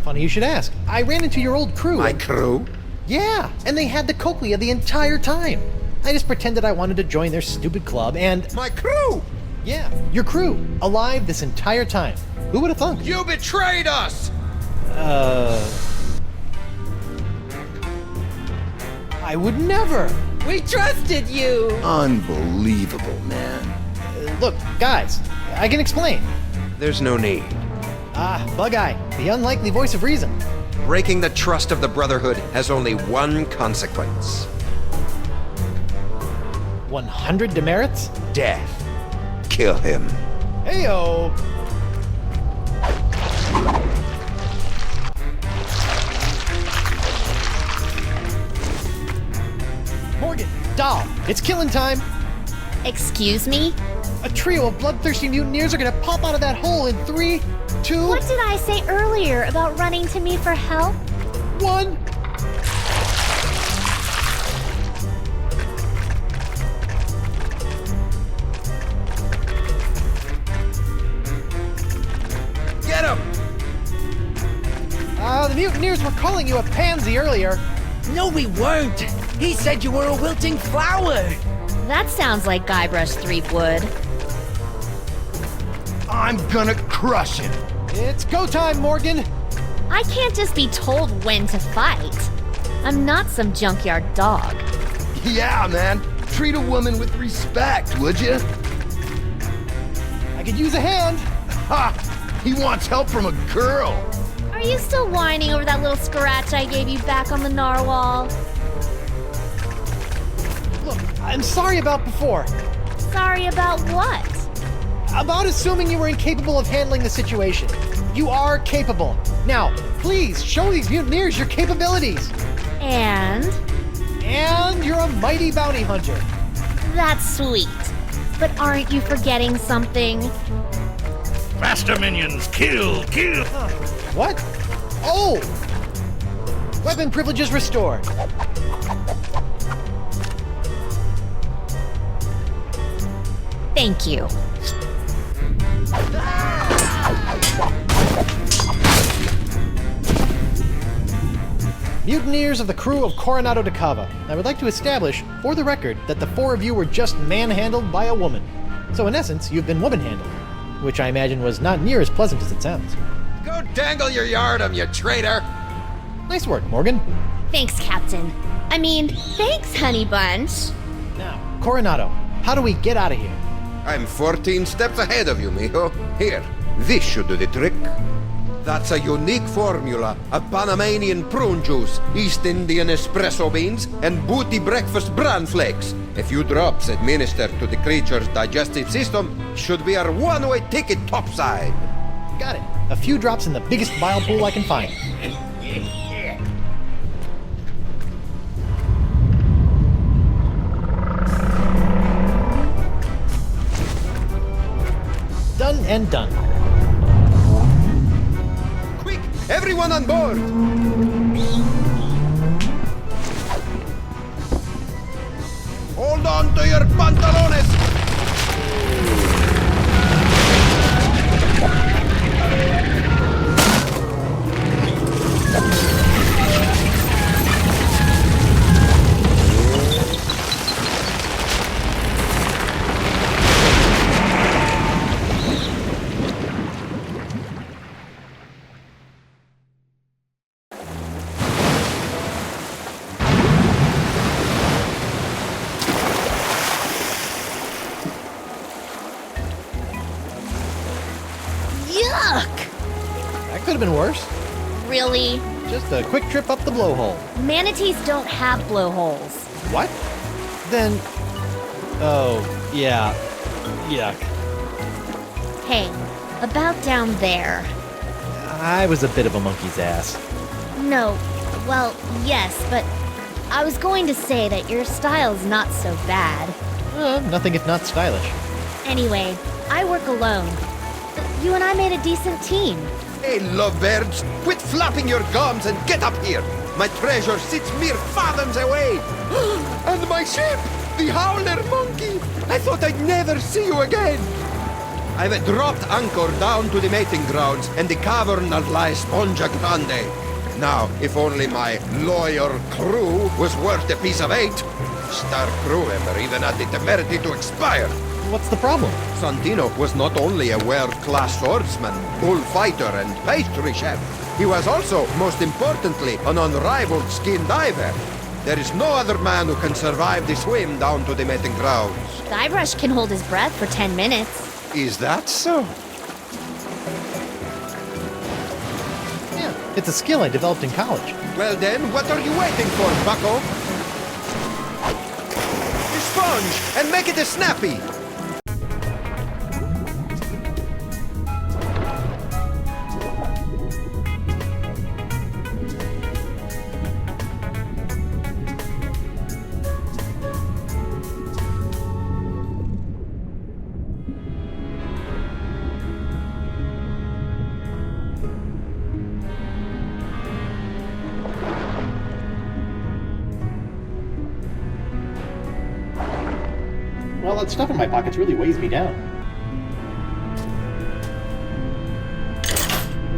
Funny you should ask. I ran into your old crew. My crew? Yeah, and they had the cochlea the entire time. I just pretended I wanted to join their stupid club and... My crew? Yeah, your crew. Alive this entire time. Who would have thunk? You betrayed us! I would never! We trusted you! Unbelievable, man. Look, guys, I can explain. There's no need. Bugeye, the unlikely voice of reason. Breaking the trust of the Brotherhood has only one consequence. 100 demerits? Death. Kill him. Heyo! Morgan, Doll, it's killing time! Excuse me? A trio of bloodthirsty mutineers are gonna pop out of that hole in 3, 2... What did I say earlier about running to me for help? 1... Get him! The mutineers were calling you a pansy earlier. No, we weren't. He said you were a wilting flower. That sounds like Guybrush Threepwood. I'm gonna crush him. It's go time, Morgan. I can't just be told when to fight. I'm not some junkyard dog. Yeah, man. Treat a woman with respect, would you? I could use a hand. Ha! He wants help from a girl. Are you still whining over that little scratch I gave you back on the narwhal? Look, I'm sorry about before. Sorry about what? About assuming you were incapable of handling the situation. You are capable. Now, please show these mutineers your capabilities. And you're a mighty bounty hunter. that's sweet. But aren't you forgetting something? Faster, minions! Kill! Kill! What? Oh! Weapon privileges restored. Thank you. Mutineers of the crew of Coronado De Cava. I would like to establish, for the record, that the 4 of you were just manhandled by a woman. So in essence, you've been woman-handled. Which I imagine was not near as pleasant as it sounds. Go dangle your yardum, you traitor! Nice work, Morgan. Thanks, Captain. I mean, thanks, Honey Bunch. Now, Coronado, how do we get out of here? I'm 14 steps ahead of you, mijo. Here, this should do the trick. That's a unique formula of Panamanian prune juice, East Indian espresso beans, and booty breakfast bran flakes. A few drops administered to the creature's digestive system should be our one-way ticket topside. Got it. A few drops in the biggest bile pool I can find. and done. Quick, everyone on board! Hold on to your pantalones! That could have been worse. Really? Just a quick trip up the blowhole. Manatees don't have blowholes. What? Then... Oh, yeah. Yuck. Hey, about down there. I was a bit of a monkey's ass. No, well, yes, but I was going to say that your style's not so bad. Nothing if not stylish. Anyway, I work alone. You and I made a decent team. Hey, lovebirds, quit flapping your gums and get up here! My treasure sits mere fathoms away! And my ship! The Howler Monkey! I thought I'd never see you again! I've dropped anchor down to the mating grounds and the cavern of La Esponja Grande. Now, if only my loyal crew was worth a piece of 8. Star crew member even had the temerity to expire. What's the problem? Santino was not only a world-class swordsman, bullfighter, and pastry chef. He was also, most importantly, an unrivaled skin diver. There is no other man who can survive the swim down to the mating grounds. Guybrush can hold his breath for 10 minutes. Is that so? Yeah, it's a skill I developed in college. Well then, what are you waiting for, bucko? The sponge, and make it a snappy! Well, that stuff in my pockets really weighs me down.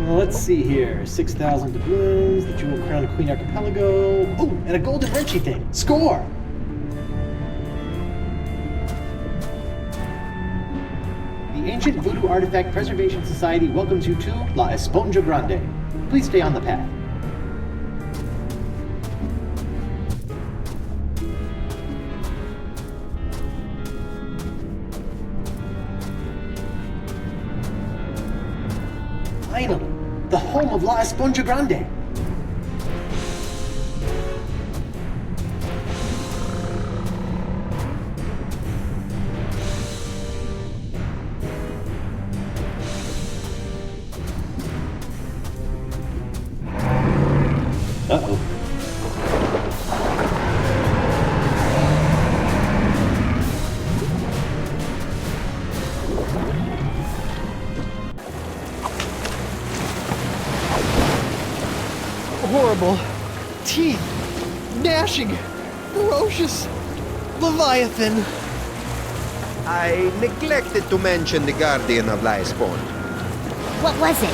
Let's see here. 6,000 doubloons, the Jewel Crown Queen Archipelago. Oh, and a golden wrenchy thing. Score! The Ancient Voodoo Artifact Preservation Society welcomes you to La Esponja Grande. Please stay on the path. Finally, the home of La Esponja Grande. Uh-oh. Horrible. Teeth. Gnashing. Ferocious. Leviathan. I neglected to mention the Guardian of La Esponja. What was it?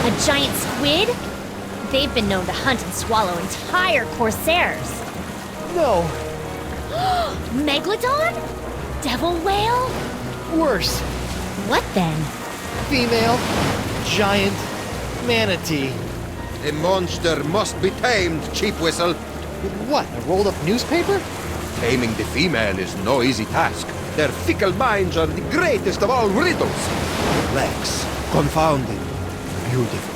A giant squid? They've been known to hunt and swallow entire corsairs. No. Megalodon? Devil whale? Worse. What then? Female. Giant. Manatee. The monster must be tamed, cheap whistle. What, a rolled up newspaper? Taming the female is no easy task. Their fickle minds are the greatest of all riddles. Complex, confounding, beautiful.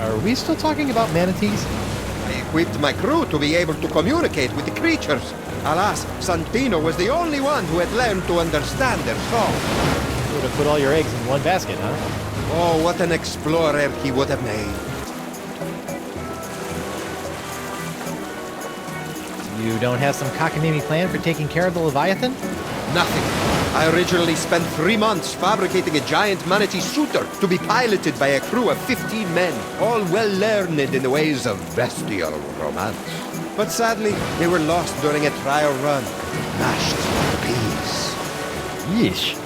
Are we still talking about manatees? I equipped my crew to be able to communicate with the creatures. Alas, Santino was the only one who had learned to understand their song. You would have put all your eggs in one basket, huh? Oh, what an explorer he would have made. You don't have some cockamamie plan for taking care of the Leviathan? Nothing. I originally spent 3 months fabricating a giant manatee shooter to be piloted by a crew of 15 men, all well learned in the ways of bestial romance. But sadly, they were lost during a trial run, mashed to pieces. Yeesh.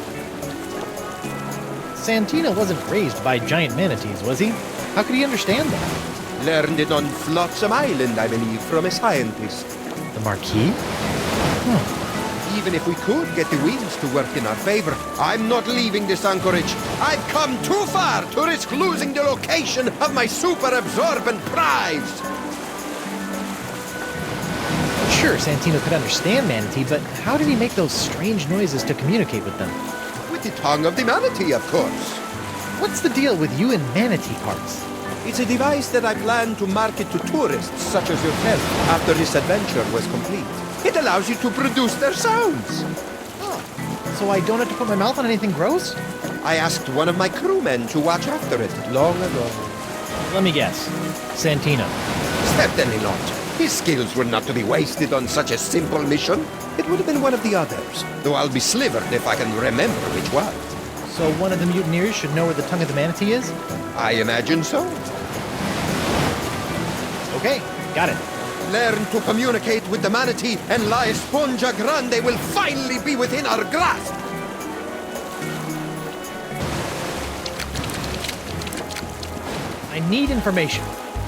Santino wasn't raised by giant manatees, was he? How could he understand that? Learned it on Flotsam Island, I believe, from a scientist. The Marquis? Even if we could get the winds to work in our favor, I'm not leaving this anchorage. I've come too far to risk losing the location of my super absorbent prize. Sure, Santino could understand manatee, but how did he make those strange noises to communicate with them? With the tongue of the manatee, of course. What's the deal with you and manatee parts? It's a device that I plan to market to tourists such as yourself after this adventure was complete. It allows you to produce their sounds. Oh, so I don't have to put my mouth on anything gross? I asked one of my crewmen to watch after it long ago. Let me guess. Santino. Certainly not. His skills were not to be wasted on such a simple mission. It would have been one of the others, though I'll be slivered if I can remember which one. So one of the mutineers should know where the tongue of the manatee is? I imagine so. Okay, got it. Learn to communicate with the manatee, and La Esponja Grande will finally be within our grasp. I need information.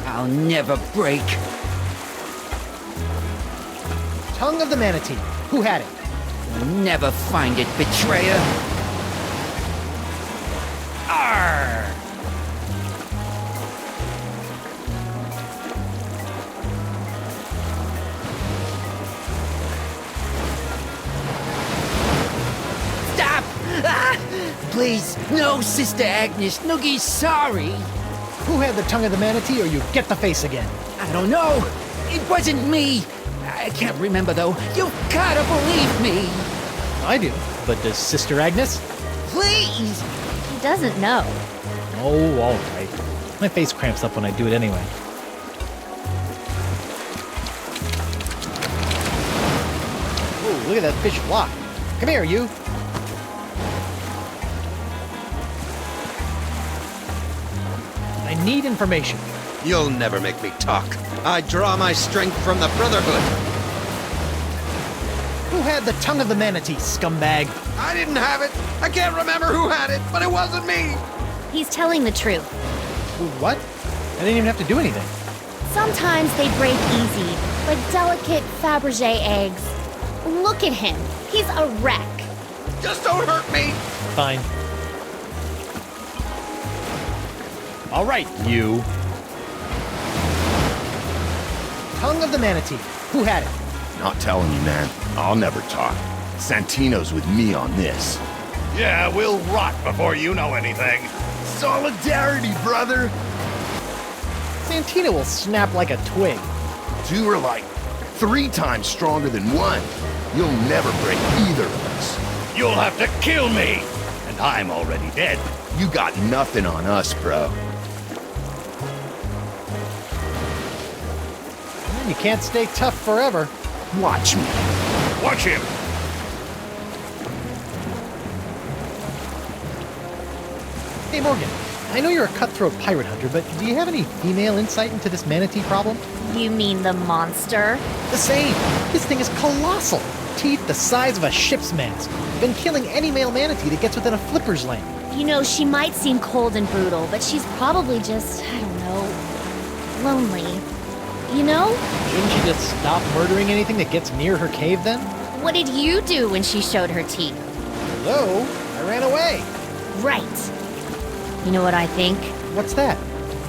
I'll never break. Tongue of the manatee. Who had it? You'll never find it, betrayer. Arr! Stop! Ah! Please, no, Sister Agnes. Noogie's sorry. Who had the tongue of the manatee, or you get the face again? I don't know. It wasn't me. I can't remember, though. You've gotta believe me. I do. But does Sister Agnes? Please! He doesn't know. Oh, all right. My face cramps up when I do it anyway. Oh, look at that fish flock. Come here, you. I need information. You'll never make me talk. I draw my strength from the Brotherhood. Who had the tongue of the manatee, scumbag? I didn't have it. I can't remember who had it, but it wasn't me. He's telling the truth. What? I didn't even have to do anything. Sometimes they break easy, like delicate Fabergé eggs. Look at him. He's a wreck. Just don't hurt me. Fine. All right, you. Tongue of the manatee. Who had it? Not telling you, man. I'll never talk. Santino's with me on this. Yeah, we'll rot before you know anything. Solidarity, brother! Santino will snap like a twig. Two are like 3 times stronger than one. You'll never break either of us. You'll have to kill me! And I'm already dead. You got nothing on us, bro. You can't stay tough forever. Watch me. Watch him! Hey, Morgan. I know you're a cutthroat pirate hunter, but do you have any female insight into this manatee problem? You mean the monster? The same. This thing is colossal. Teeth the size of a ship's mast. Been killing any male manatee that gets within a flipper's lane. You know, she might seem cold and brutal, but she's probably just, I don't know, lonely. You know? Shouldn't she just stop murdering anything that gets near her cave then? What did you do when she showed her teeth? Hello? I ran away. Right. You know what I think? What's that?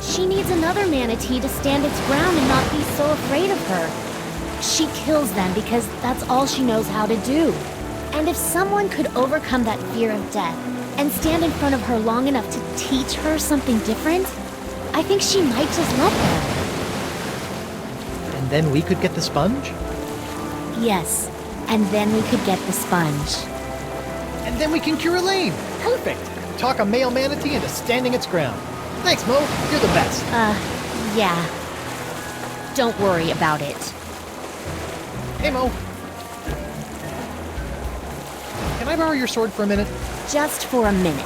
She needs another manatee to stand its ground and not be so afraid of her. She kills them because that's all she knows how to do. And if someone could overcome that fear of death and stand in front of her long enough to teach her something different, I think she might just let them. And then we could get the sponge? Yes, and then we could get the sponge. And then we can cure Elaine. Perfect. Talk a male manatee into standing its ground. Thanks, Mo. You're the best. Yeah. Don't worry about it. Hey, Mo. Can I borrow your sword for a minute? Just for a minute.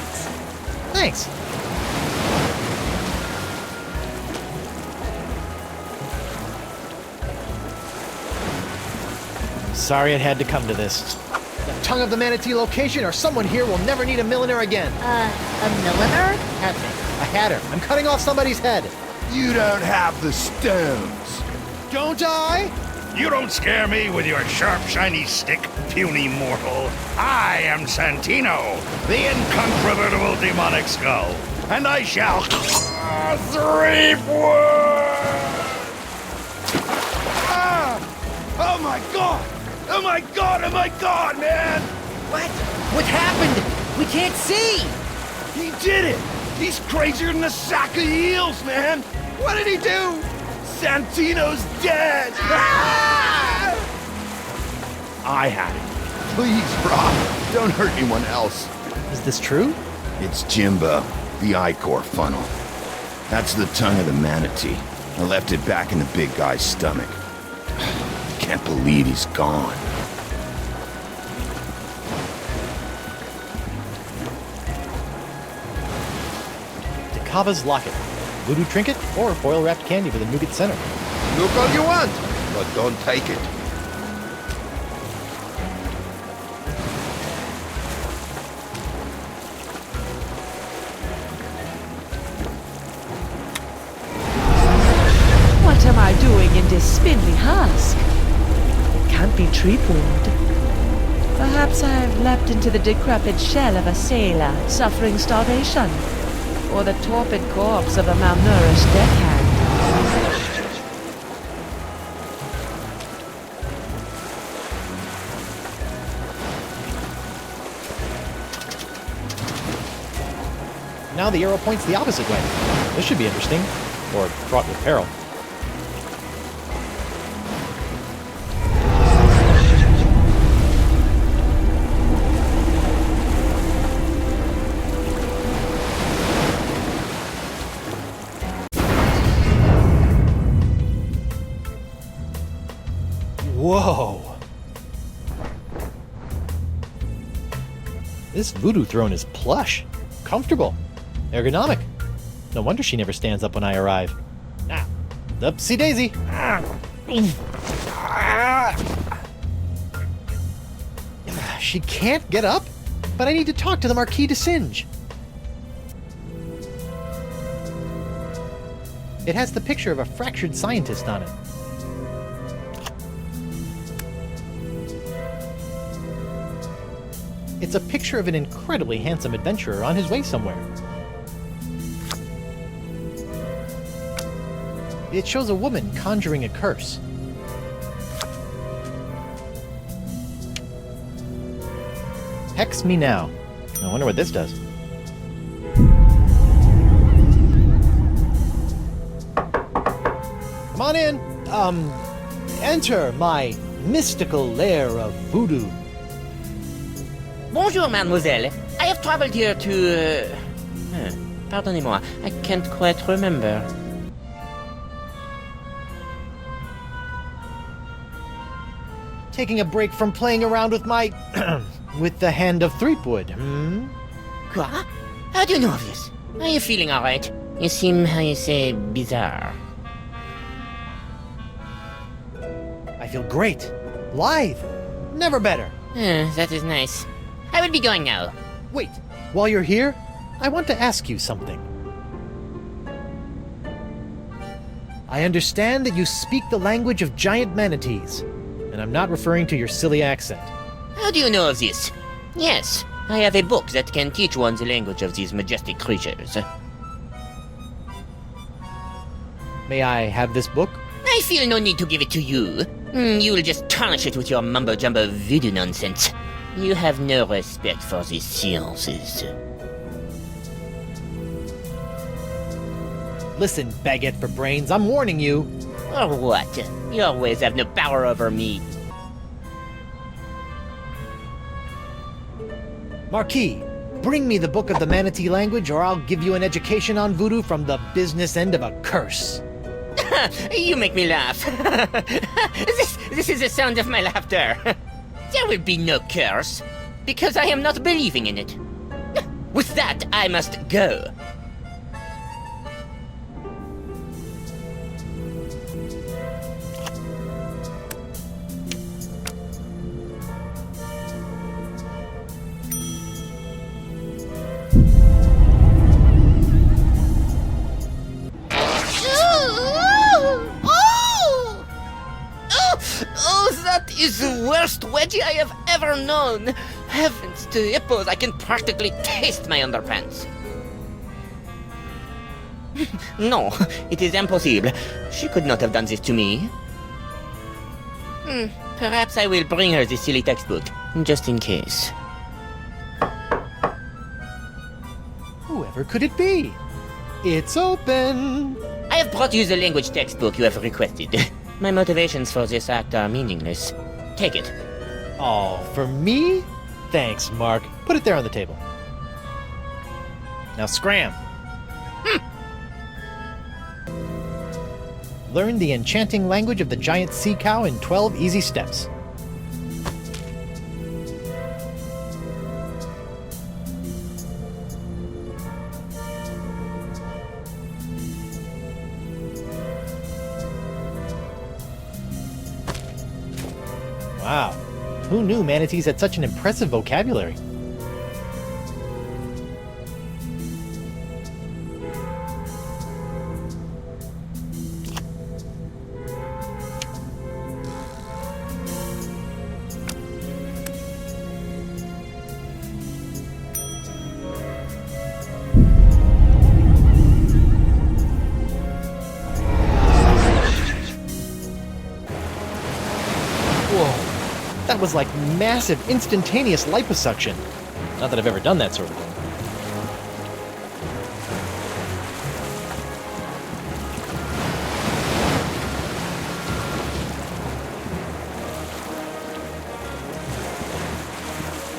Thanks. Sorry it had to come to this. The tongue of the Manatee location, or someone here will never need a milliner again. A milliner? Hatman. A hatter. I'm cutting off somebody's head. You don't have the stones. Don't I? You don't scare me with your sharp, shiny stick, puny mortal. I am Santino, the incontrovertible demonic skull, and I shall Threepwood! Oh my god! Oh my god! Oh my god, man! What? What happened? We can't see! He did it! He's crazier than a sack of eels, man! What did he do? Santino's dead! Ah! I had it. Please, Rob, don't hurt anyone else. Is this true? It's Jimbo, the I-Core funnel. That's the tongue of the Manatee. I left it back in the big guy's stomach. Can't believe he's gone. De Cava's locket. Voodoo trinket or foil-wrapped candy with a nougat center. Look all you want, but don't take it. What am I doing in this spindly husk? It can't be Threepwood. Perhaps I've leapt into the decrepit shell of a sailor suffering starvation, or the torpid corpse of a malnourished deckhand. Now the arrow points the opposite way. This should be interesting, or fraught with peril. Whoa! This voodoo throne is plush, comfortable, ergonomic. No wonder she never stands up when I arrive. Ah, upsy daisy. She can't get up, but I need to talk to the Marquis de Singe. It has the picture of a fractured scientist on it. It's a picture of an incredibly handsome adventurer on his way somewhere. It shows a woman conjuring a curse. Hex me now. I wonder what this does. Come on in. Enter my mystical lair of voodoo. Bonjour, mademoiselle. I have traveled here to... Pardonnez-moi, I can't quite remember. Taking a break from playing around with my... with the hand of Threepwood, Quoi? How do you know of this? Are you feeling alright? You seem, how you say, bizarre. I feel great. Lithe. Never better. That is nice. I will be going now. Wait, while you're here, I want to ask you something. I understand that you speak the language of giant manatees, and I'm not referring to your silly accent. How do you know of this? Yes, I have a book that can teach one the language of these majestic creatures. May I have this book? I feel no need to give it to you. You will just tarnish it with your mumbo-jumbo voodoo nonsense. You have no respect for these sciences. Listen, baguette for brains, I'm warning you. Or what? Your ways have no power over me. Marquis, bring me the book of the Manatee language, or I'll give you an education on voodoo from the business end of a curse. You make me laugh. This is the sound of my laughter. There will be no curse. because I am not believing in it. With that, I must go. That is the worst wedgie I have ever known. Heavens to hippos, I can practically taste my underpants. No, it is impossible. She could not have done this to me. Perhaps I will bring her this silly textbook, just in case. Whoever could it be? It's open! I have brought you the language textbook you have requested. My motivations for this act are meaningless. Take it. Oh, for me? Thanks, Mark. Put it there on the table. Now scram. Learn the enchanting language of the giant sea cow in 12 easy steps. Wow, who knew manatees had such an impressive vocabulary? That was like massive, instantaneous liposuction. Not that I've ever done that sort of thing.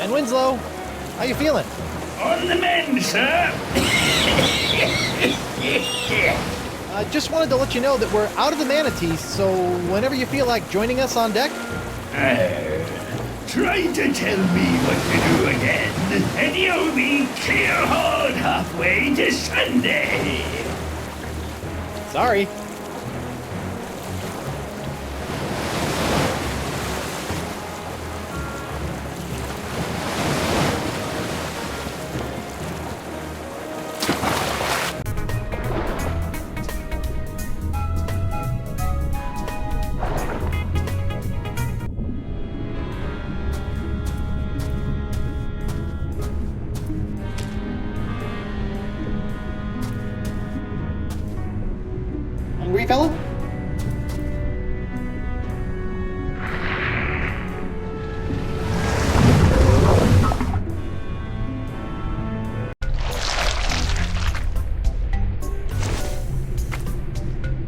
And Winslow, how you feeling? On the mend, sir. Just wanted to let you know that we're out of the Manatee, so whenever you feel like joining us on deck. Try to tell me what to do again, and you'll be clear hauled halfway to Sunday. Sorry. Hungry, fella?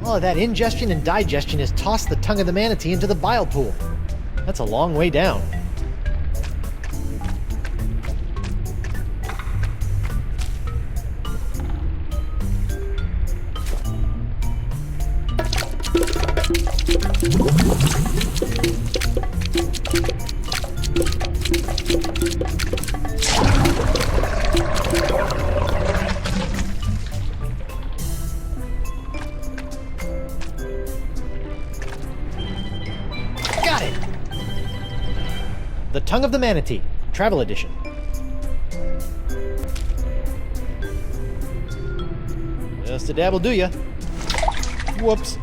All of that ingestion and digestion has tossed the tongue of the manatee into the bile pool. That's a long way down. Got it! The Tongue of the Manatee, Travel Edition. Just a dab will do ya. Whoops.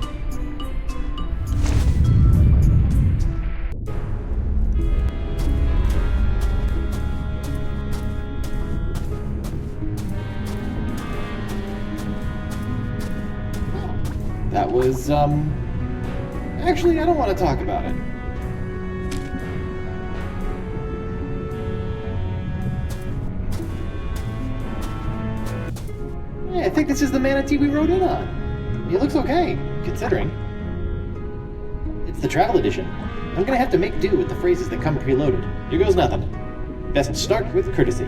That was, actually, I don't want to talk about it. Hey, I think this is the manatee we rode in on. He looks okay, considering. It's the travel edition. I'm gonna have to make do with the phrases that come preloaded. Here goes nothing. Best start with courtesy.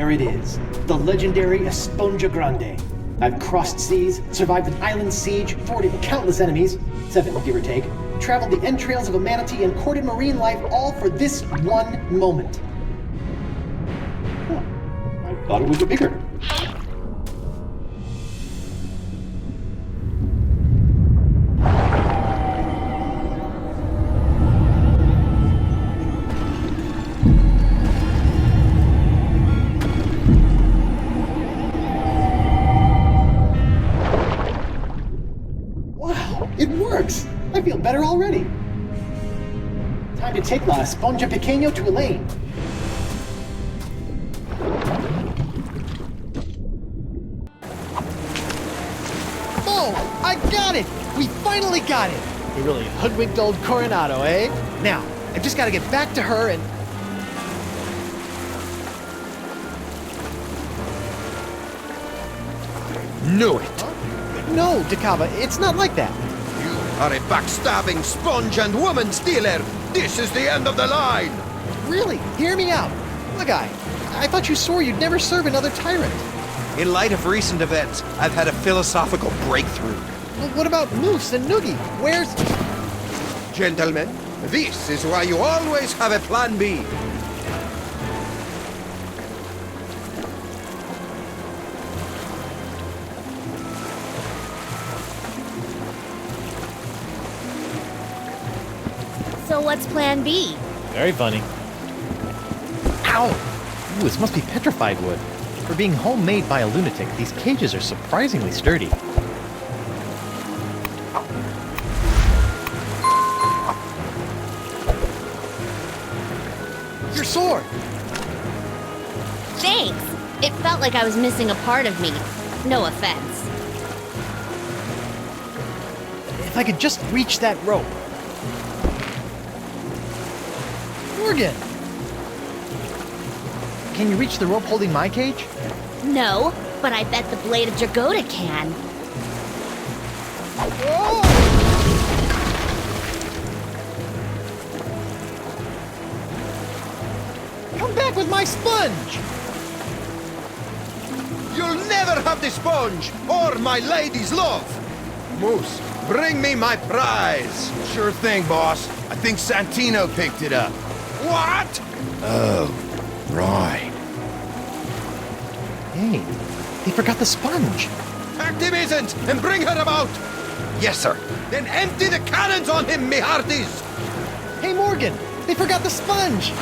there it is. The legendary Esponja Grande. I've crossed seas, survived an island siege, thwarted countless enemies, 7 give or take, traveled the entrails of a manatee, and courted marine life, all for this one moment. Huh. I thought it would be bigger. I feel better already. Time to take La Esponja Pequeño to Elaine. Oh, I got it! We finally got it! We really hoodwinked old Coronado, eh? Now, I just gotta get back to her and... Knew it! Huh? No, De Cava, it's not like that. Are a backstabbing sponge and woman stealer! This is the end of the line! Really? Hear me out. Bugeye, I thought you swore you'd never serve another tyrant. In light of recent events, I've had a philosophical breakthrough. Well, what about Moose and Noogie? Where's... Gentlemen, this is why you always have a plan B. So what's plan B? Very funny. Ow! Ooh, this must be petrified wood. For being homemade by a lunatic, these cages are surprisingly sturdy. Your sword! Thanks! It felt like I was missing a part of me. No offense. If I could just reach that rope. Morgan! Can you reach the rope holding my cage? No, but I bet the blade of Jagoda can. Oh! Come back with my sponge! You'll never have the sponge, or my lady's love! Moose, bring me my prize! Sure thing, boss. I think Santino picked it up. What? Oh, right. Hey, they forgot the sponge. Activism and bring her about! Yes, sir. Then empty the cannons on him, me hearties! Hey, Morgan, they forgot the sponge.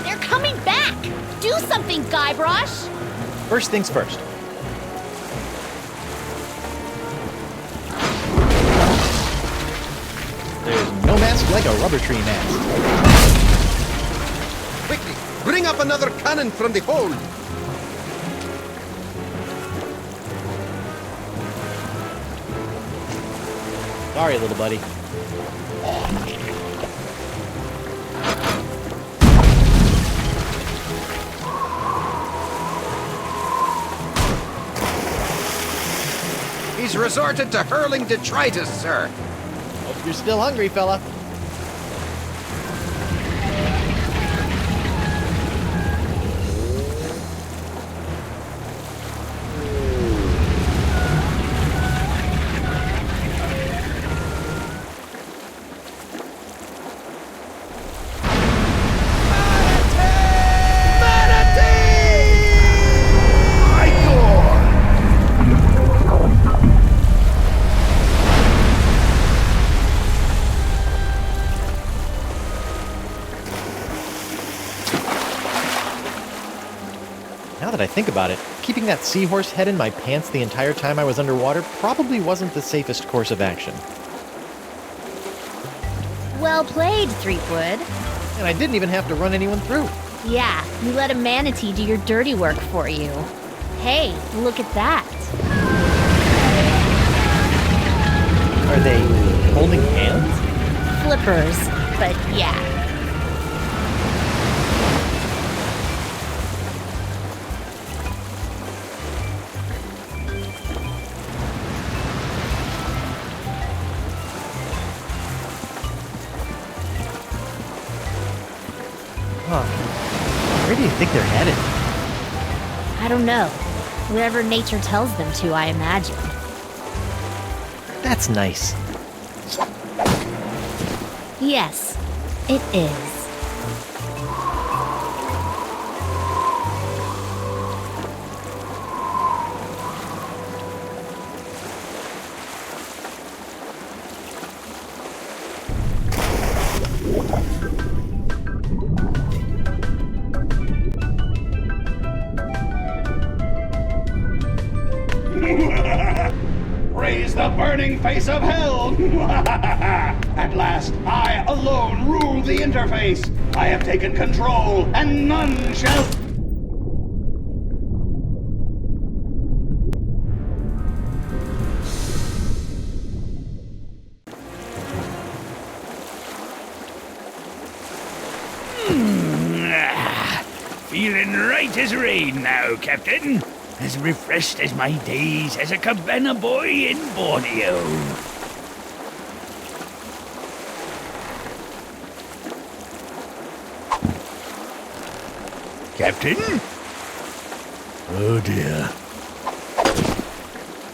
They're coming back! Do something, Guybrush! First things first. There's no mask like a rubber tree mask. Quickly, bring up another cannon from the hold! Sorry, little buddy. He's resorted to hurling detritus, sir. Hope you're still hungry, fella. Now that I think about it, keeping that seahorse head in my pants the entire time I was underwater probably wasn't the safest course of action. Well played, Threepwood. And I didn't even have to run anyone through. Yeah, you let a manatee do your dirty work for you. Hey, look at that. Are they holding hands? Flippers, but yeah. Huh. think they're headed? I don't know. Wherever nature tells them to, I imagine. That's nice. Yes, it is. Praise the burning face of hell! At last, I alone rule the interface. I have taken control, and none shall... Feeling right as rain now, Captain. As refreshed as my days as a cabana boy in Borneo. Captain? Oh dear.